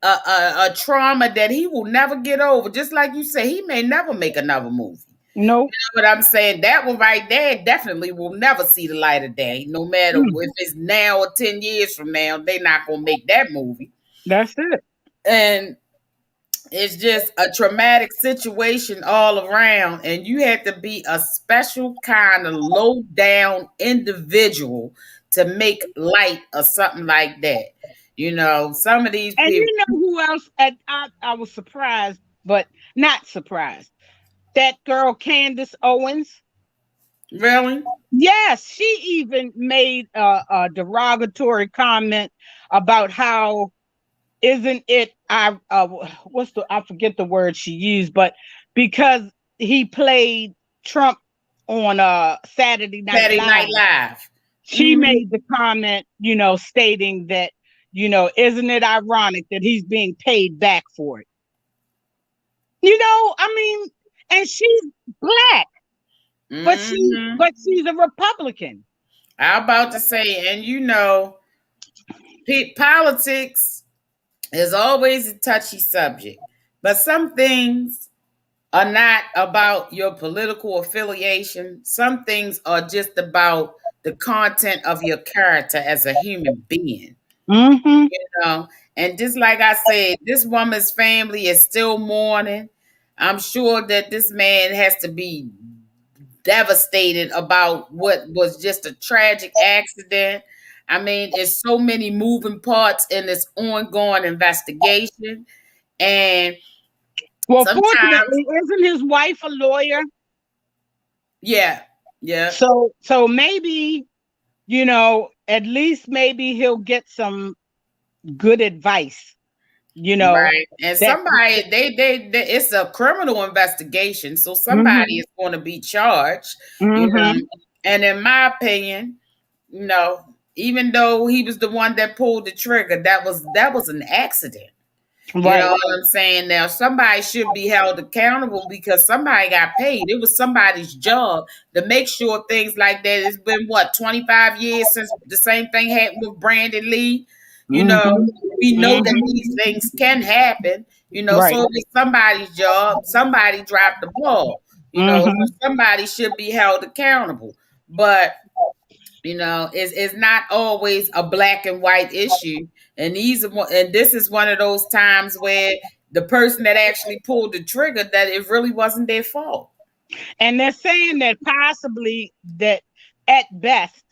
a trauma that he will never get over. Just like you say, he may never make another movie. No. You know what I'm saying? That one right there definitely will never see the light of day. No matter if it's now or 10 years from now, they're not going to make that movie. That's it. And it's just a traumatic situation all around. And you have to be a special kind of low down individual to make light of something like that. Some of these and people. You know who else? I was surprised, but not surprised. That girl, Candace Owens. Really? Yes, she even made a derogatory comment about how isn't it? I forget the word she used, but because he played Trump on Saturday Night Live. She made the comment, stating that, isn't it ironic that he's being paid back for it? I mean, and she's Black, but she's a Republican. I'm about to say, and politics is always a touchy subject, but some things are not about your political affiliation. Some things are just about the content of your character as a human being. And just like I said, this woman's family is still mourning. I'm sure that this man has to be devastated about what was just a tragic accident. I mean, there's so many moving parts in this ongoing investigation. And fortunately, isn't his wife a lawyer? Yeah. So maybe, at least maybe he'll get some good advice. Right. And somebody, they it's a criminal investigation, so somebody is going to be charged. And in my opinion, even though he was the one that pulled the trigger, that was an accident. Right. You know what I'm saying? Now, somebody should be held accountable because somebody got paid. It was somebody's job to make sure things like that. It's been 25 years since the same thing happened with Brandon Lee. We know that these things can happen, so it's somebody's job. Somebody dropped the ball, so somebody should be held accountable. But, it's not always a black and white issue. And this is one of those times where the person that actually pulled the trigger, that it really wasn't their fault. And they're saying that possibly that at best,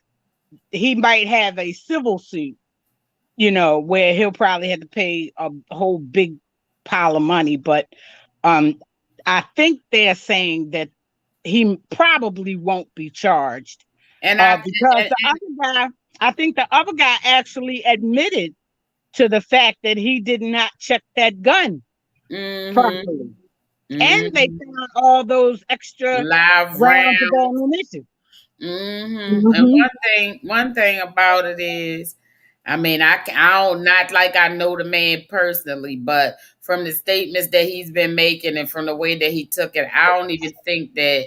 he might have a civil suit. Where he'll probably have to pay a whole big pile of money. But I think they're saying that he probably won't be charged. And because I think the other guy actually admitted to the fact that he did not check that gun properly. And they found all those extra live rounds of ammunition. Mm-hmm. And Mhm. one thing about it is, I mean, I don't not like I know the man personally, but from the statements that he's been making and from the way that he took it, I don't even think that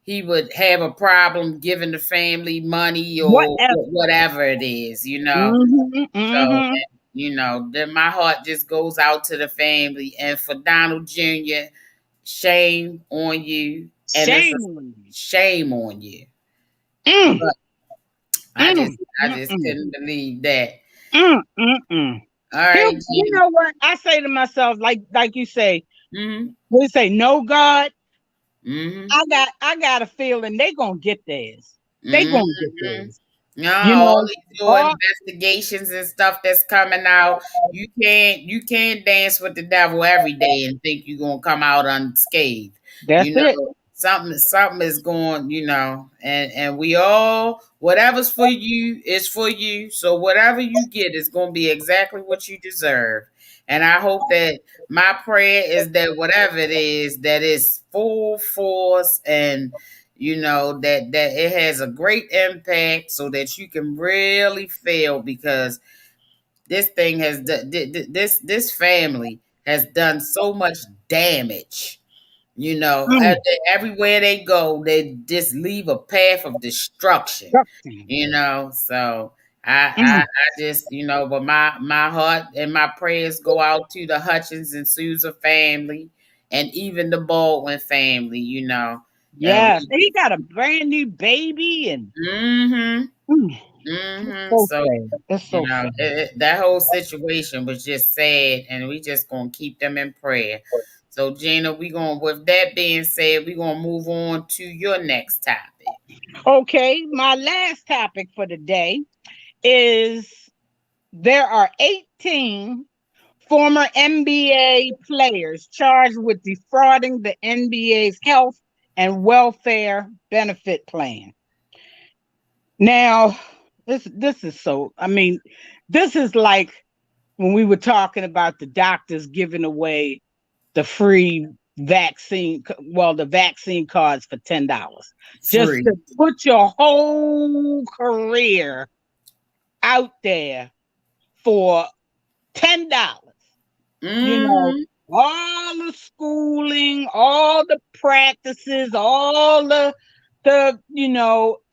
he would have a problem giving the family money or Whatever. whatever it is, you know. Mhm. So, Mhm. you know, then my heart just goes out to the family. And for Donald Jr., shame on you. And it's a Shame. shame on you. Mm, But mm, I mm, just mm, couldn't believe that. mm, mm, mm. All You, right, you Gina. know what? I say to myself, like you say, Mm-hmm. we say, no God. Mm-hmm. I got a feeling they gonna get theirs. They gonna get Mm-hmm. theirs. No, You all know. these new Oh, investigations and stuff that's coming out, you can't dance with the devil every day and think you're gonna come out unscathed. that's You it. know, something is going, you know, and we all whatever's for you is for you. So whatever you get is gonna be exactly what you deserve. And I hope that my prayer is that whatever it is, that is full force and you know that it has a great impact so that you can really feel because this thing has this family has done so much damage, you know, Mm, everywhere they go they just leave a path of destruction, something. you know. So Mm, I just, you know, but my heart and my prayers go out to the Hutchins and Sousa family and even the Baldwin family, you know. yeah, We he got a brand new baby, and mm-hmm. mm, it's Mm-hmm. so So, sad. It's you so know, sad. that whole situation was just sad, and we just gonna keep them in prayer. So, Gina, we gonna. With that being said, we gonna move on to your next topic. Okay, my last topic for the day is there are 18 former NBA players charged with defrauding the NBA's health and welfare benefit plan. Now, this is so, I mean, this is like when we were talking about the doctors giving away the free vaccine, well, the vaccine cards for $10, just Free. to put your whole career out there for $10. You know, Mm-hmm. all the schooling, all the practices, all the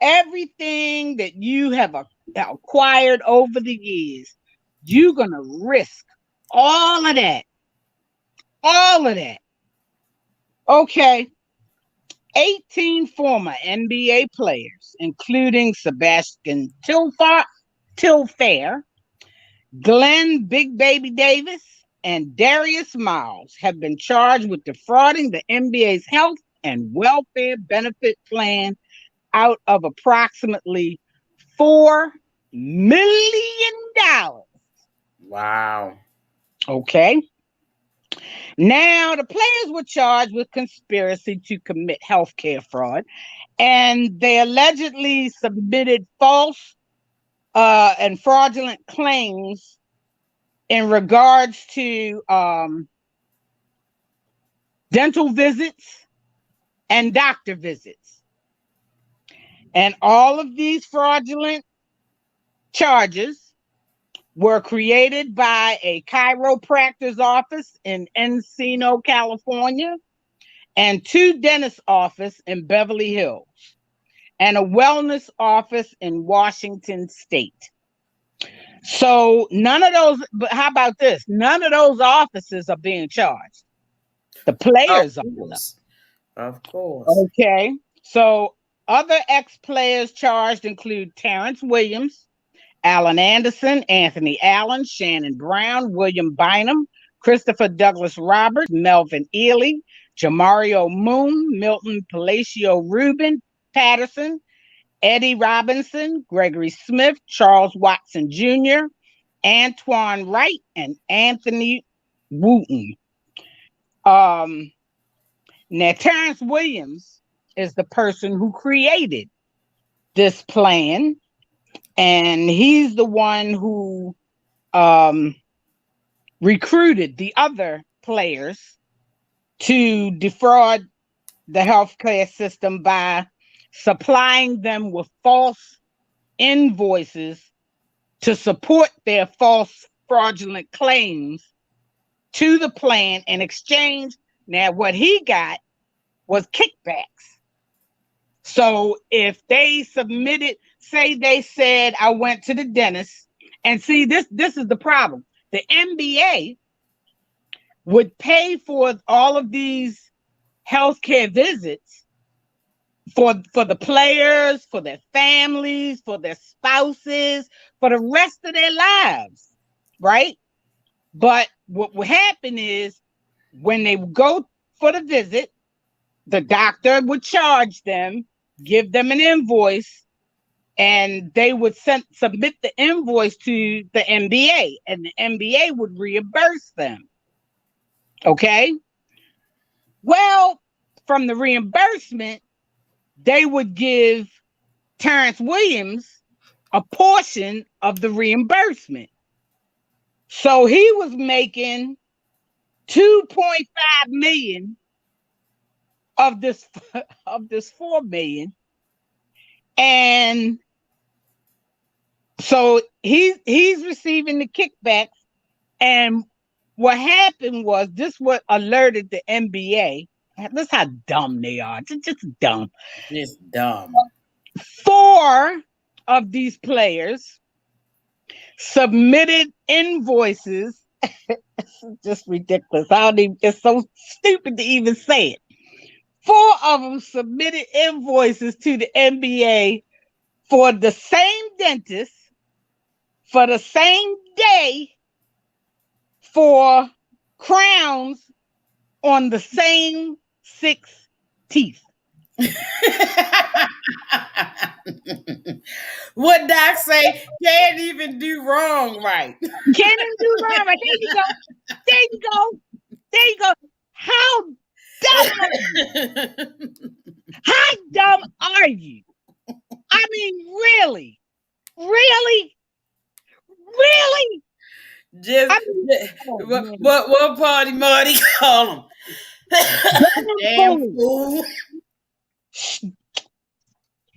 everything that you have acquired over the years, you're gonna risk all of that, all of that. Okay, 18 former NBA players, including Sebastian Tilfair, Glenn Big Baby Davis, and Darius Miles have been charged with defrauding the NBA's health and welfare benefit plan out of approximately $4 million. Wow. Okay. Now, the players were charged with conspiracy to commit healthcare fraud, and they allegedly submitted false and fraudulent claims in regards to dental visits and doctor visits. And all of these fraudulent charges were created by a chiropractor's office in Encino, California, and two dentist office in Beverly Hills, and a wellness office in Washington State. So none of those, but how about this? None of those offices are being charged. The Of players are. course. Of course. Okay. So other ex-players charged include Terrence Williams, Alan Anderson, Anthony Allen, Shannon Brown, William Bynum, Christopher Douglas Roberts, Melvin Ely, Jamario Moon, Milton Palacio Rubin, Patterson, Eddie Robinson, Gregory Smith, Charles Watson Jr., Antoine Wright, and Anthony Wooten. Um, Now, Terrence Williams is the person who created this plan, and he's the one who um, recruited the other players to defraud the healthcare system by supplying them with false invoices to support their false fraudulent claims to the plan in exchange. Now, what he got was kickbacks. So if they submitted, say they said, I went to the dentist, and see, this is the problem. The NBA would pay for all of these healthcare visits for the players, for their families, for their spouses, for the rest of their lives, right? But what would happen is when they go for the visit, the doctor would charge them, give them an invoice, and they would submit the invoice to the NBA, and the NBA would reimburse them. Okay? Well, from the reimbursement, they would give Terrence Williams a portion of the reimbursement. So he was making $2.5 million of this $4 million, and so he's receiving the kickbacks. And what happened was, this what alerted the NBA. This is how dumb they are. It's just dumb. It's dumb. 4 of these players submitted invoices. It's just ridiculous. It's so stupid to even say it. 4 of them submitted invoices to the NBA for the same dentist, for the same day, for crowns on the same 6 teeth. What Doc say? Can't even do wrong right. Can't even do wrong right. There you go. There you go. There you go. How dumb are you? How dumb are you? I mean, really? Really? Really? Just what party Marty call him? Damn fool.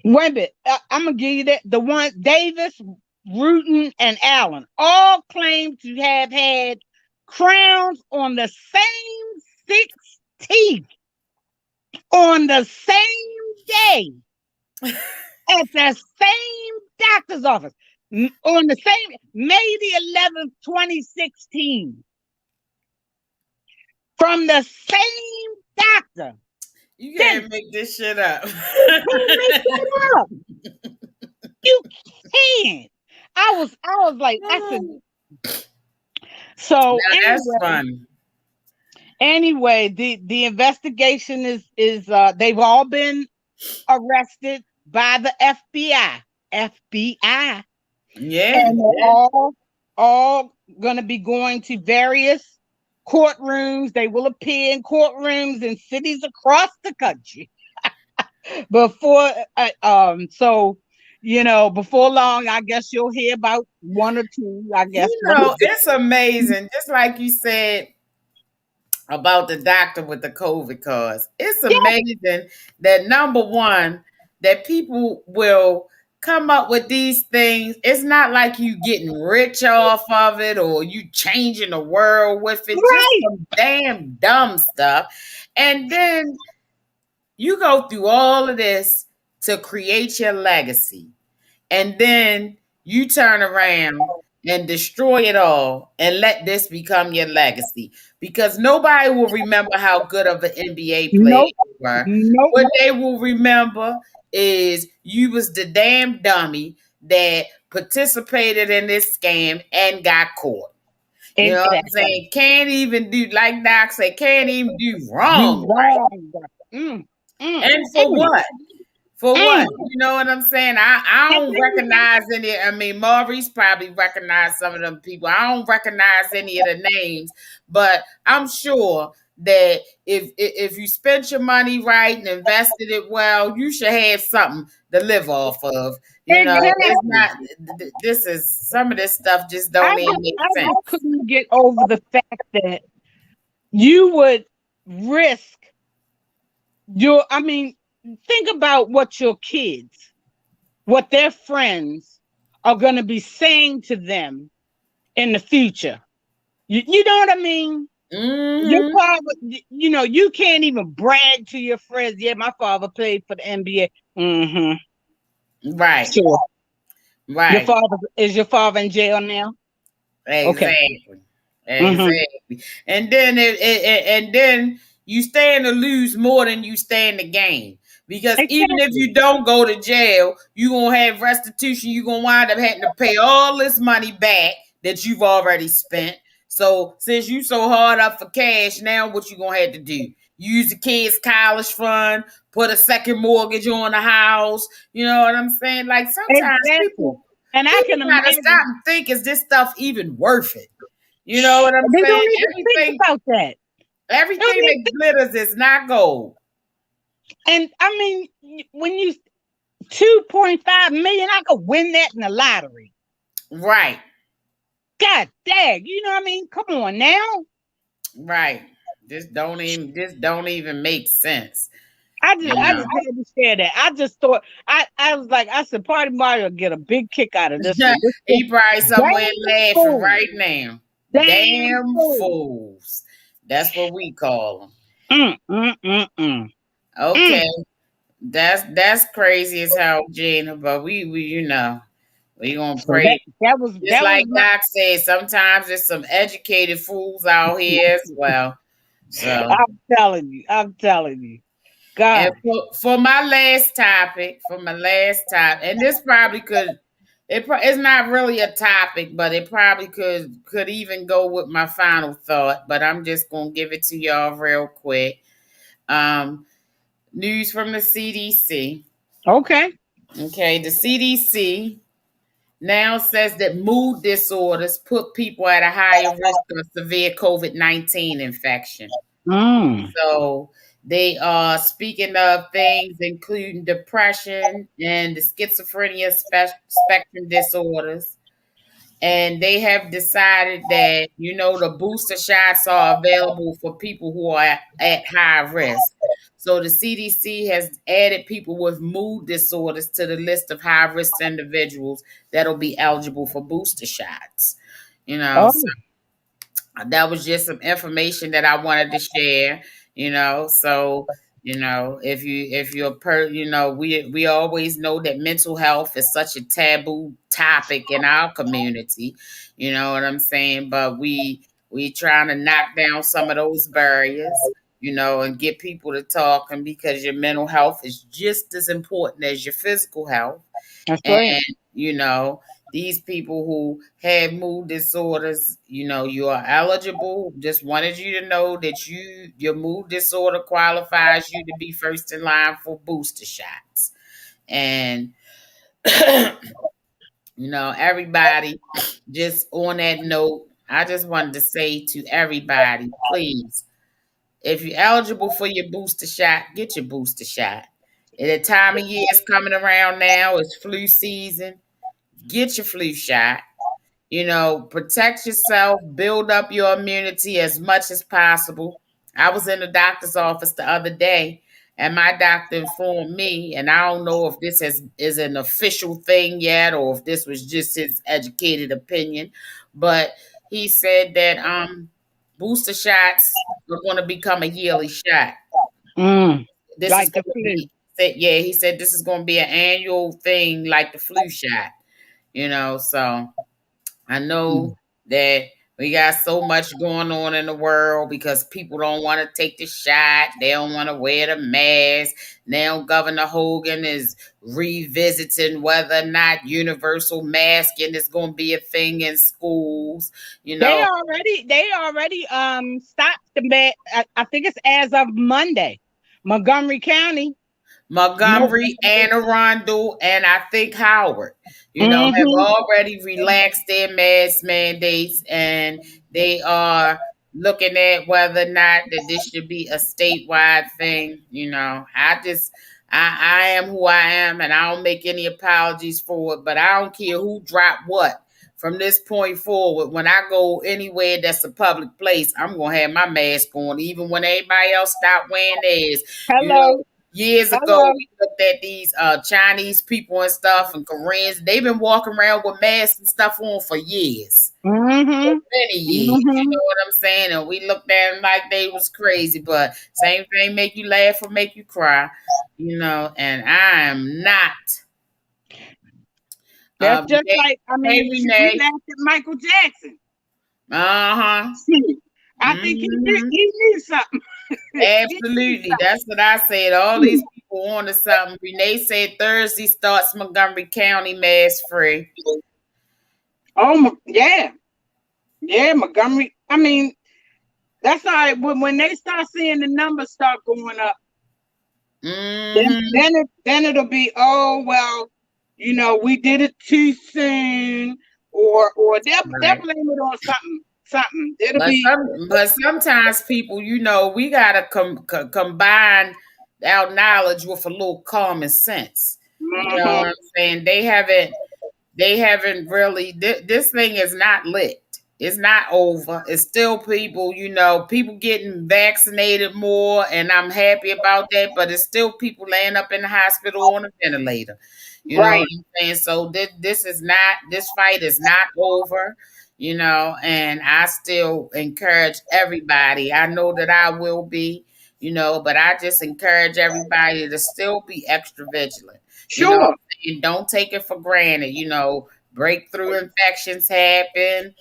Wait a minute. I'm gonna give you that. The one Davis, Rutan, and Allen all claim to have had crowns on the same 6 teeth on the same day at the same doctor's office on the same May the 11th, 2016, from the same doctor. You can't make this shit up. You can't. I was like, I said. So that's fun. Anyway, the investigation is they've all been arrested by the FBI. FBI. Yeah. And they're all gonna be going to various courtrooms. They will appear in courtrooms in cities across the country. Before so before long, I guess you'll hear about 1 or 2. I guess it's amazing. Just like you said about the doctor with the COVID cards. It's amazing that, number one, that people will come up with these things. It's not like you getting rich off of it or you changing the world with it. Right. Just some damn dumb stuff. And then you go through all of this to create your legacy. And then you turn around and destroy it all and let this become your legacy. Because nobody will remember how good of an NBA player you were. What they will remember is you was the damn dummy that participated in this scam and got caught. You know what I'm saying? Can't even do, like Doc said, can't even do wrong. Right? And for what? For what? You know what I'm saying? I don't recognize any. I mean, Maurice probably recognized some of them people. I don't recognize any of the names, but I'm sure that if you spent your money right and invested it well, you should have something to live off of. It's not. This is some of this stuff just don't even make sense. I couldn't get over the fact that you would risk think about what your kids, what their friends are going to be saying to them in the future. You know what I mean? Your Mm-hmm. father, you can't even brag to your friends. Yeah, my father played for the NBA. Right. Sure. Right. Is your father in jail now? Okay. Exactly. Mm-hmm. Exactly. And then and then you stand to lose more than you stand to gain. Because even if Exactly. you don't go to jail, you're gonna have restitution. You're gonna wind up having to pay all this money back that you've already spent. So since you so hard up for cash, now what you gonna have to do? Use the kids' college fund, put a second mortgage on the house. You know what I'm saying? Like sometimes Exactly. people And I people can gotta stop imagine and think, is this stuff even worth it? You know what I'm they saying? don't even think about that. They don't Everything even that glitters is not gold. And I mean, when you 2.5 million, I could win that in the lottery. Right. God dang, you know what I mean? Come on now. Right. This don't even make sense. I You just I know. just had to share that. I just thought I was like, I said Party Mario will get a big kick out of this one. This is He probably somewhere damn laughing fool. right now. Damn Damn fool. fools. That's what we call them. Mm, mm, mm, mm. Mm. Okay. That's crazy as hell, Gina. But we gonna So pray. Just that was like my Doc said, sometimes there's some educated fools out here as well. So, I'm telling you. and God. for my last topic, and this probably could, it's not really a topic, but it probably could even go with my final thought. But I'm just gonna give it to y'all real quick. Um, News from the CDC. Okay. Okay, the CDC now says that mood disorders put people at a higher risk of severe COVID-19 infection. Mm. So they are speaking of things including depression and the schizophrenia spectrum disorders. And they have decided that, the booster shots are available for people who are at high risk. So the CDC has added people with mood disorders to the list of high risk individuals that'll be eligible for booster shots. So Oh. that was just some information that I wanted to share. So if you're we always know that mental health is such a taboo topic in our community. You know what I'm saying? But we trying to knock down some of those barriers. And get people to talk, and because your mental health is just as important as your physical health. That's right. And you know these people who have mood disorders, you are eligible. Just wanted you to know that your mood disorder qualifies you to be first in line for booster shots. And everybody, just on that note, I just wanted to say to everybody, please, if you're eligible for your booster shot, get your booster shot. And the time of year is coming around now, it's flu season. Get your flu shot. Protect yourself, build up your immunity as much as possible. I was in the doctor's office the other day, and my doctor informed me, and I don't know if this is an official thing yet or if this was just his educated opinion, but he said that booster shots are going to become a yearly shot. Mm. This is Like the going to flu. be yeah, he said this is going to be an annual thing like the flu shot. So I Mm. know that we got so much going on in the world because people don't want to take the shot. They don't want to wear the mask. Now Governor Hogan is revisiting whether or not universal masking is going to be a thing in schools. You They know, already stopped the I think it's as of Monday. Montgomery County. No. Montgomery, Anne Arundel, and I think Howard, have Mm-hmm. already relaxed their mask mandates, and they are looking at whether or not that this should be a statewide thing. I am who I am, and I don't make any apologies for it, but I don't care who dropped what. From this point forward, when I go anywhere that's a public place, I'm gonna have my mask on, even when everybody else stop wearing theirs. You know, Hello. years ago, Hello. we looked at these Chinese people and stuff and Koreans. They've been walking around with masks and stuff on for years. Mm-hmm. Many years, you Mm-hmm. know what I'm saying? And we looked at them like they was crazy, but same thing make you laugh or make you cry, you know. And I am not. That's just Hey, like, I mean, hey, you Renee. laughed at Michael Jackson. Uh-huh. I think he Mhm. knew something. Absolutely. That's what I said. All these people on to something. Renee said Thursday starts Montgomery County mask free. Oh, yeah. Yeah, Montgomery. I mean, that's all right. When they start seeing the numbers start going up, Mhm. then it'll be, oh, well, you know, we did it too soon, or they'll Right. blame it on something. It'll be But sometimes people, you know, we gotta combine our knowledge with a little common sense. You know what I'm saying? They haven't really. This thing is not lit. It's not over. It's still people. You know, people getting vaccinated more, and I'm happy about that. But it's still people laying up in the hospital on a ventilator. You know right. what I'm saying? So this is not. This fight is not over. You know, and I still encourage everybody. I know that I will be. You know, but I just encourage everybody to still be extra vigilant. You know, Sure. and don't take it for granted. You know, breakthrough infections happen.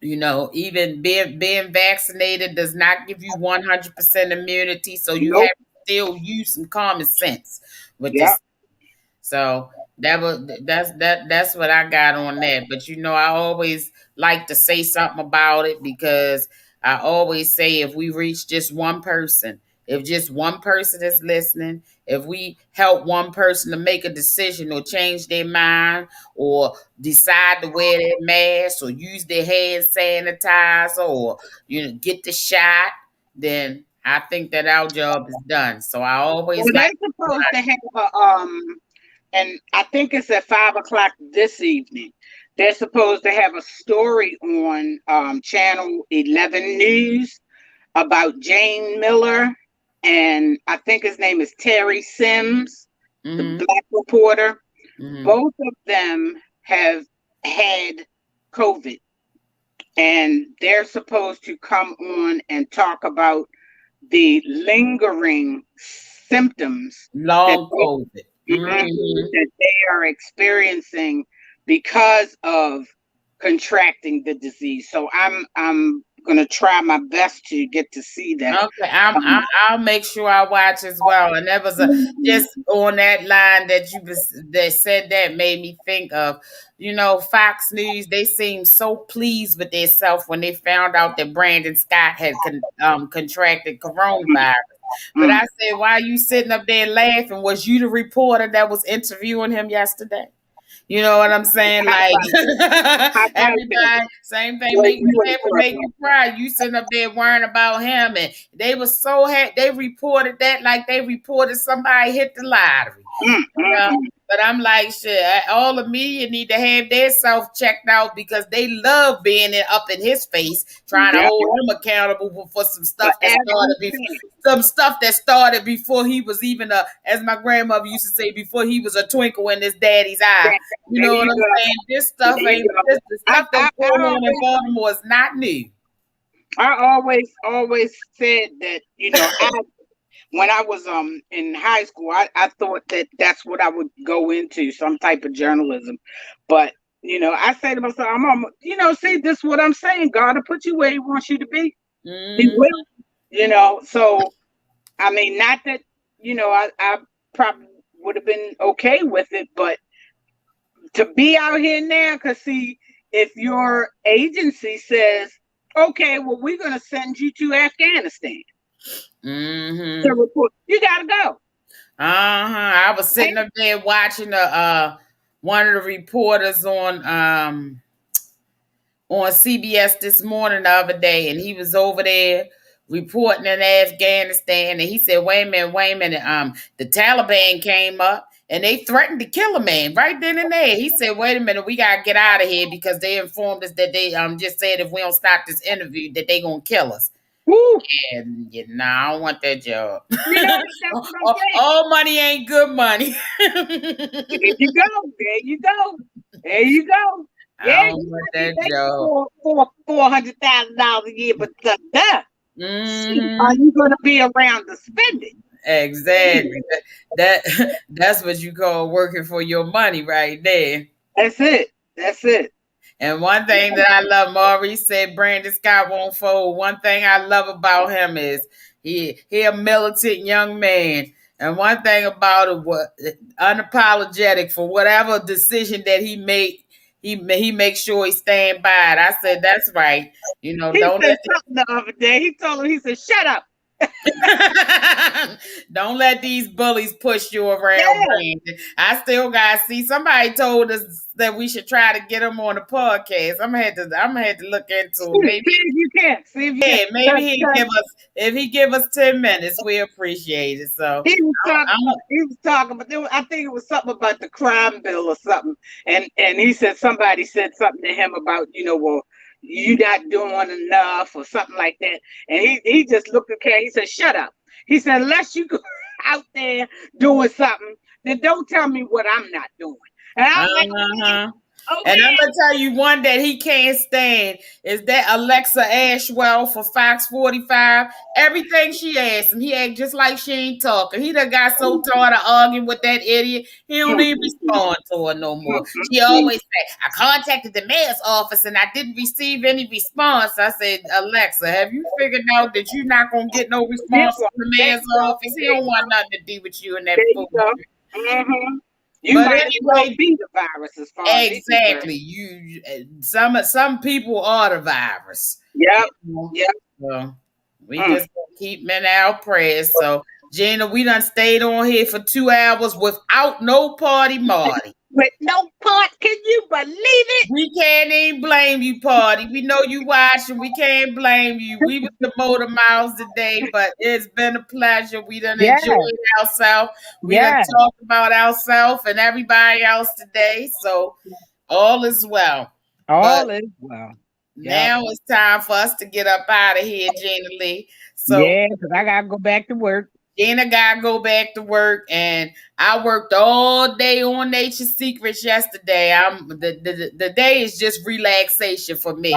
You know, even being vaccinated does not give you 100% immunity, so you have Nope. to still use some common sense with Yep. this. So that's what I got on that. But you know, I always like to say something about it because I always say if we reach just one person, if just one person is listening, if we help one person to make a decision or change their mind or decide to wear their mask or use their hand sanitizer or get the shot, then I think that our job is done. So I always Well, they're like supposed to have and I think it's at 5 o'clock this evening. They're supposed to have a story on Channel 11 News about Jane Miller, and I think his name is Terry Sims, the mm-hmm. black reporter. Mm-hmm. Both of them have had COVID, and they're supposed to come on and talk about the lingering symptoms Long COVID. that they are experiencing because of contracting the disease. So I'm going to try my best to get to see that. Okay, I'll make sure I watch as well. And that was just on that line that said that made me think of, Fox News. They seemed so pleased with themselves when they found out that Brandon Scott had contracted coronavirus. But I said, why are you sitting up there laughing? Was you the reporter that was interviewing him yesterday? You know what I'm saying? Like everybody, same thing, make you laugh or make you cry. You sitting up there worrying about him, and they were so happy. They reported that like they reported somebody hit the lottery. But I'm like, shit, all the media need to have their self checked out because they love being up in his face, trying to hold him accountable for some stuff that started before he was even as my grandmother used to say, before he was a twinkle in his daddy's eye. You know what I'm saying? This stuff ain't the stuff that's going on in Baltimore is not new. I always said that, when I was in high school, I thought that that's what I would go into, some type of journalism. But I say to myself, see, this is what I'm saying. God will put you where He wants you to be. He will. So I mean, not that I probably would have been okay with it, but to be out here now, because see, if your agency says, okay, well, we're going to send you to Afghanistan. To report, you gotta go. I was sitting up there watching one of the reporters on CBS this morning the other day, and he was over there reporting in Afghanistan, and he said, wait a minute, the Taliban came up and they threatened to kill a man right then and there. He said, wait a minute, we gotta get out of here because they informed us that they just said if we don't stop this interview that they gonna kill us. Woo. And I don't want that job. You know, that's what I'm saying. All money ain't good money. There you go. There you go. There you go. I Yeah, don't you want might be that making job. $400,000 a year, but are Mhm. you going to be around to spend it? Exactly. That's what you call working for your money right there. That's it. That's it. And one thing that I love, Maurice said Brandon Scott won't fold. One thing I love about him is he a militant young man. And one thing about it, what unapologetic for whatever decision that he made, he makes sure he stand by it. I said that's right. He Don't said let something the other day. He told him, he said, shut up. don't let these bullies push you around, Yeah. Brandon. I still gotta see. Somebody told us that we should try to get him on the podcast. I'm gonna have to look into it. Maybe, See if you can. See if you yeah, can. maybe he'll give us if he give us 10 minutes, we appreciate it. So He was talking, but I think it was something about the crime bill or something. And he said somebody said something to him about, well, you not doing enough or something like that. And he just looked at Karen. He said, shut up. He said, unless you go out there doing something, then don't tell me what I'm not doing. And I'm like, uh-huh. okay. And I'm gonna tell you one that he can't stand is that Alexa Ashwell for Fox 45. Everything she asks him, he act just like she ain't talking. He done got so tired of arguing with that idiot, he don't even respond to her no more. She always say, I contacted the mayor's office and I didn't receive any response. I said, Alexa, have you figured out that you're not gonna get no response from the mayor's office? He don't want nothing to do with you and that fool. Mm-hmm. You But might as well anyway, be the virus as far as exactly. You some people are the virus. Yep. Yep. So we just keep in our prayers. So Gina, we done stayed on here for 2 hours without no party Marty. With no part, can you believe it? We can't even blame you, party. We know you watching. We can't blame you. We was the motor miles today, but it's been a pleasure. We done enjoyed ourselves. We done talked about ourselves and everybody else today. So all is well. All is well. Now it's time for us to get up out of here, Gina Lee. So because I gotta go back to work. Gina gotta go back to work, and I worked all day on Nature's Secrets yesterday. The day is just relaxation for me.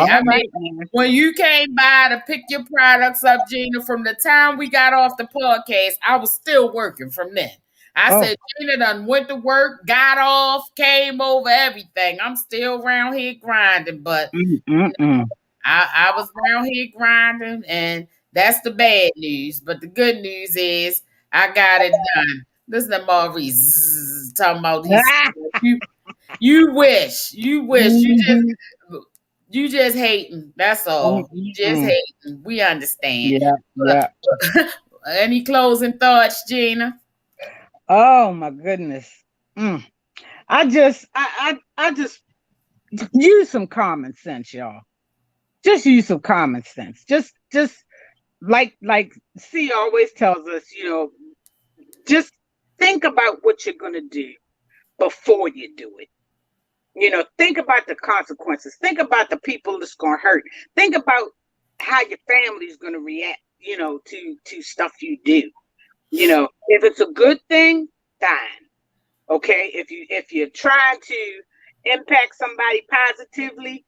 When you came by to pick your products up, Gina, from the time we got off the podcast, I was still working from then. I said, Gina done went to work, got off, came over, everything. I'm still around here grinding, but I was around here grinding, and that's the bad news. But the good news is I got it done. Listen to Maurice talking about these. You wish. You just hating. That's all. You just hating. We understand. Yeah. Any closing thoughts, Gina? Oh my goodness. I just use some common sense, y'all. Just use some common sense. Just like C always tells us, just think about what you're gonna do before you do it. Think about the consequences. Think about the people that's gonna hurt. Think about how your family's gonna react, to stuff you do. If it's a good thing, fine. Okay. If you're trying to impact somebody positively,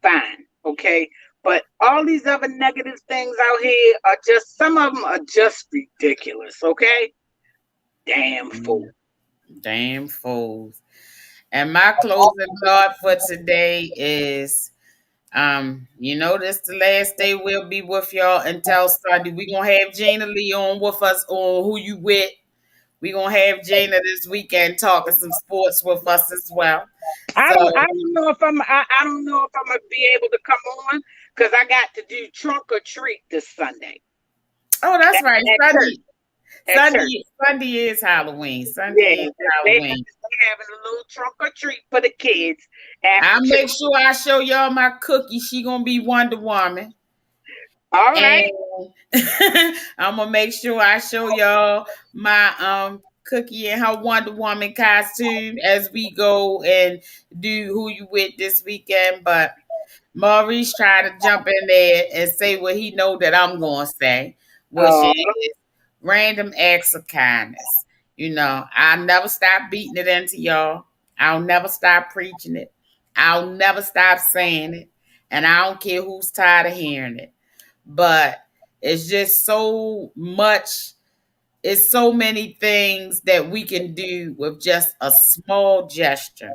fine. Okay. But all these other negative things out here are some of them are just ridiculous. Okay. Damn fool. Damn fools. And my closing thought for today is, this the last day we'll be with y'all until Sunday. We're going to have Gina Lee on with us on Who You With. We're going to have Gina this weekend talking some sports with us as well. I don't know if I'm going to be able to come on because I got to do trunk or treat this Sunday. Oh, that's right. Sunday is Halloween. Sunday is Halloween. They're having a little trunk or treat for the kids. I'll make sure I show y'all my cookie. She gonna be Wonder Woman. All right. I'm gonna make sure I show y'all my cookie in her Wonder Woman costume as we go and do Who You With this weekend. But Maurice tried to jump in there and say what he know that I'm gonna say, which Uh, is random acts of kindness. I'll never stop beating it into y'all. I'll never stop preaching it. I'll never stop saying it. And I don't care who's tired of hearing it. But it's just so much, it's so many things that we can do with just a small gesture.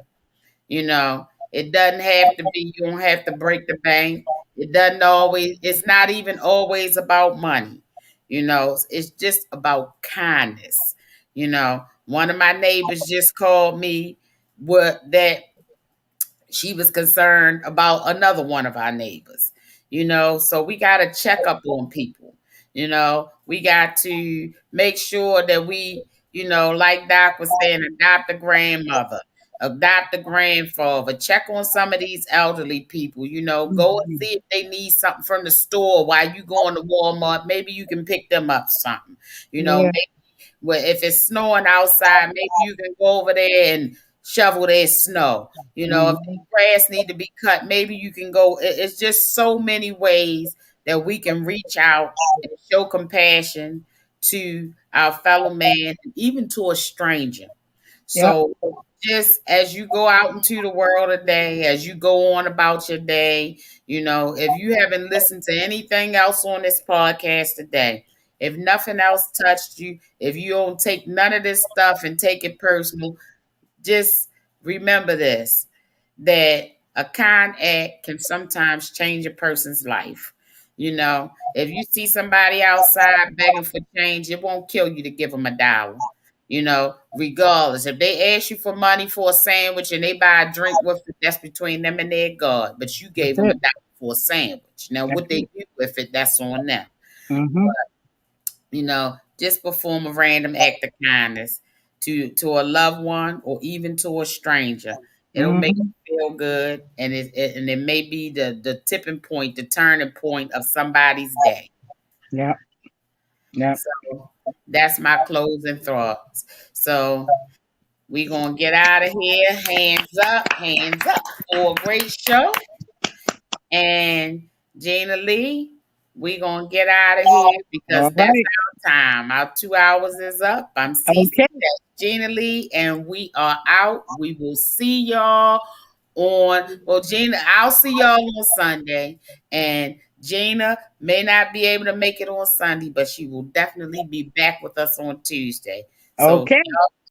It doesn't have to be, you don't have to break the bank. It's not even always about money. It's just about kindness. One of my neighbors just called me that she was concerned about another one of our neighbors. So we got to check up on people. We got to make sure that we, like Doc was saying, adopt a grandmother, adopt a grandfather, check on some of these elderly people. Go and see if they need something from the store while you going to Walmart. Maybe you can pick them up something. Yeah. Well, if it's snowing outside, maybe you can go over there and shovel their snow. If the grass need to be cut, maybe you can go. It's just so many ways that we can reach out and show compassion to our fellow man, and even to a stranger. Yep. So just as you go out into the world today, as you go on about your day, if you haven't listened to anything else on this podcast today, if nothing else touched you, if you don't take none of this stuff and take it personal, just remember this, that a kind act can sometimes change a person's life. If you see somebody outside begging for change, it won't kill you to give them $1. Regardless. If they ask you for money for a sandwich and they buy a drink with it, that's between them and their God. But you gave them $1 for a sandwich. Now, what they do with it, that's on them. Mm-hmm. Just perform a random act of kindness to a loved one or even to a stranger. It'll make you feel good, and it may be the tipping point, the turning point of somebody's day. Yeah. Yeah. So that's my closing thoughts. So we're gonna get out of here. Hands up for a great show. And Gina Lee, we're gonna get out of here because All that's right. our time. Our 2 hours is up. I'm CC, Okay. that's Gina Lee, and we are out. We will see y'all Gina, I'll see y'all on Sunday. And Gina may not be able to make it on Sunday, but she will definitely be back with us on Tuesday. So Okay.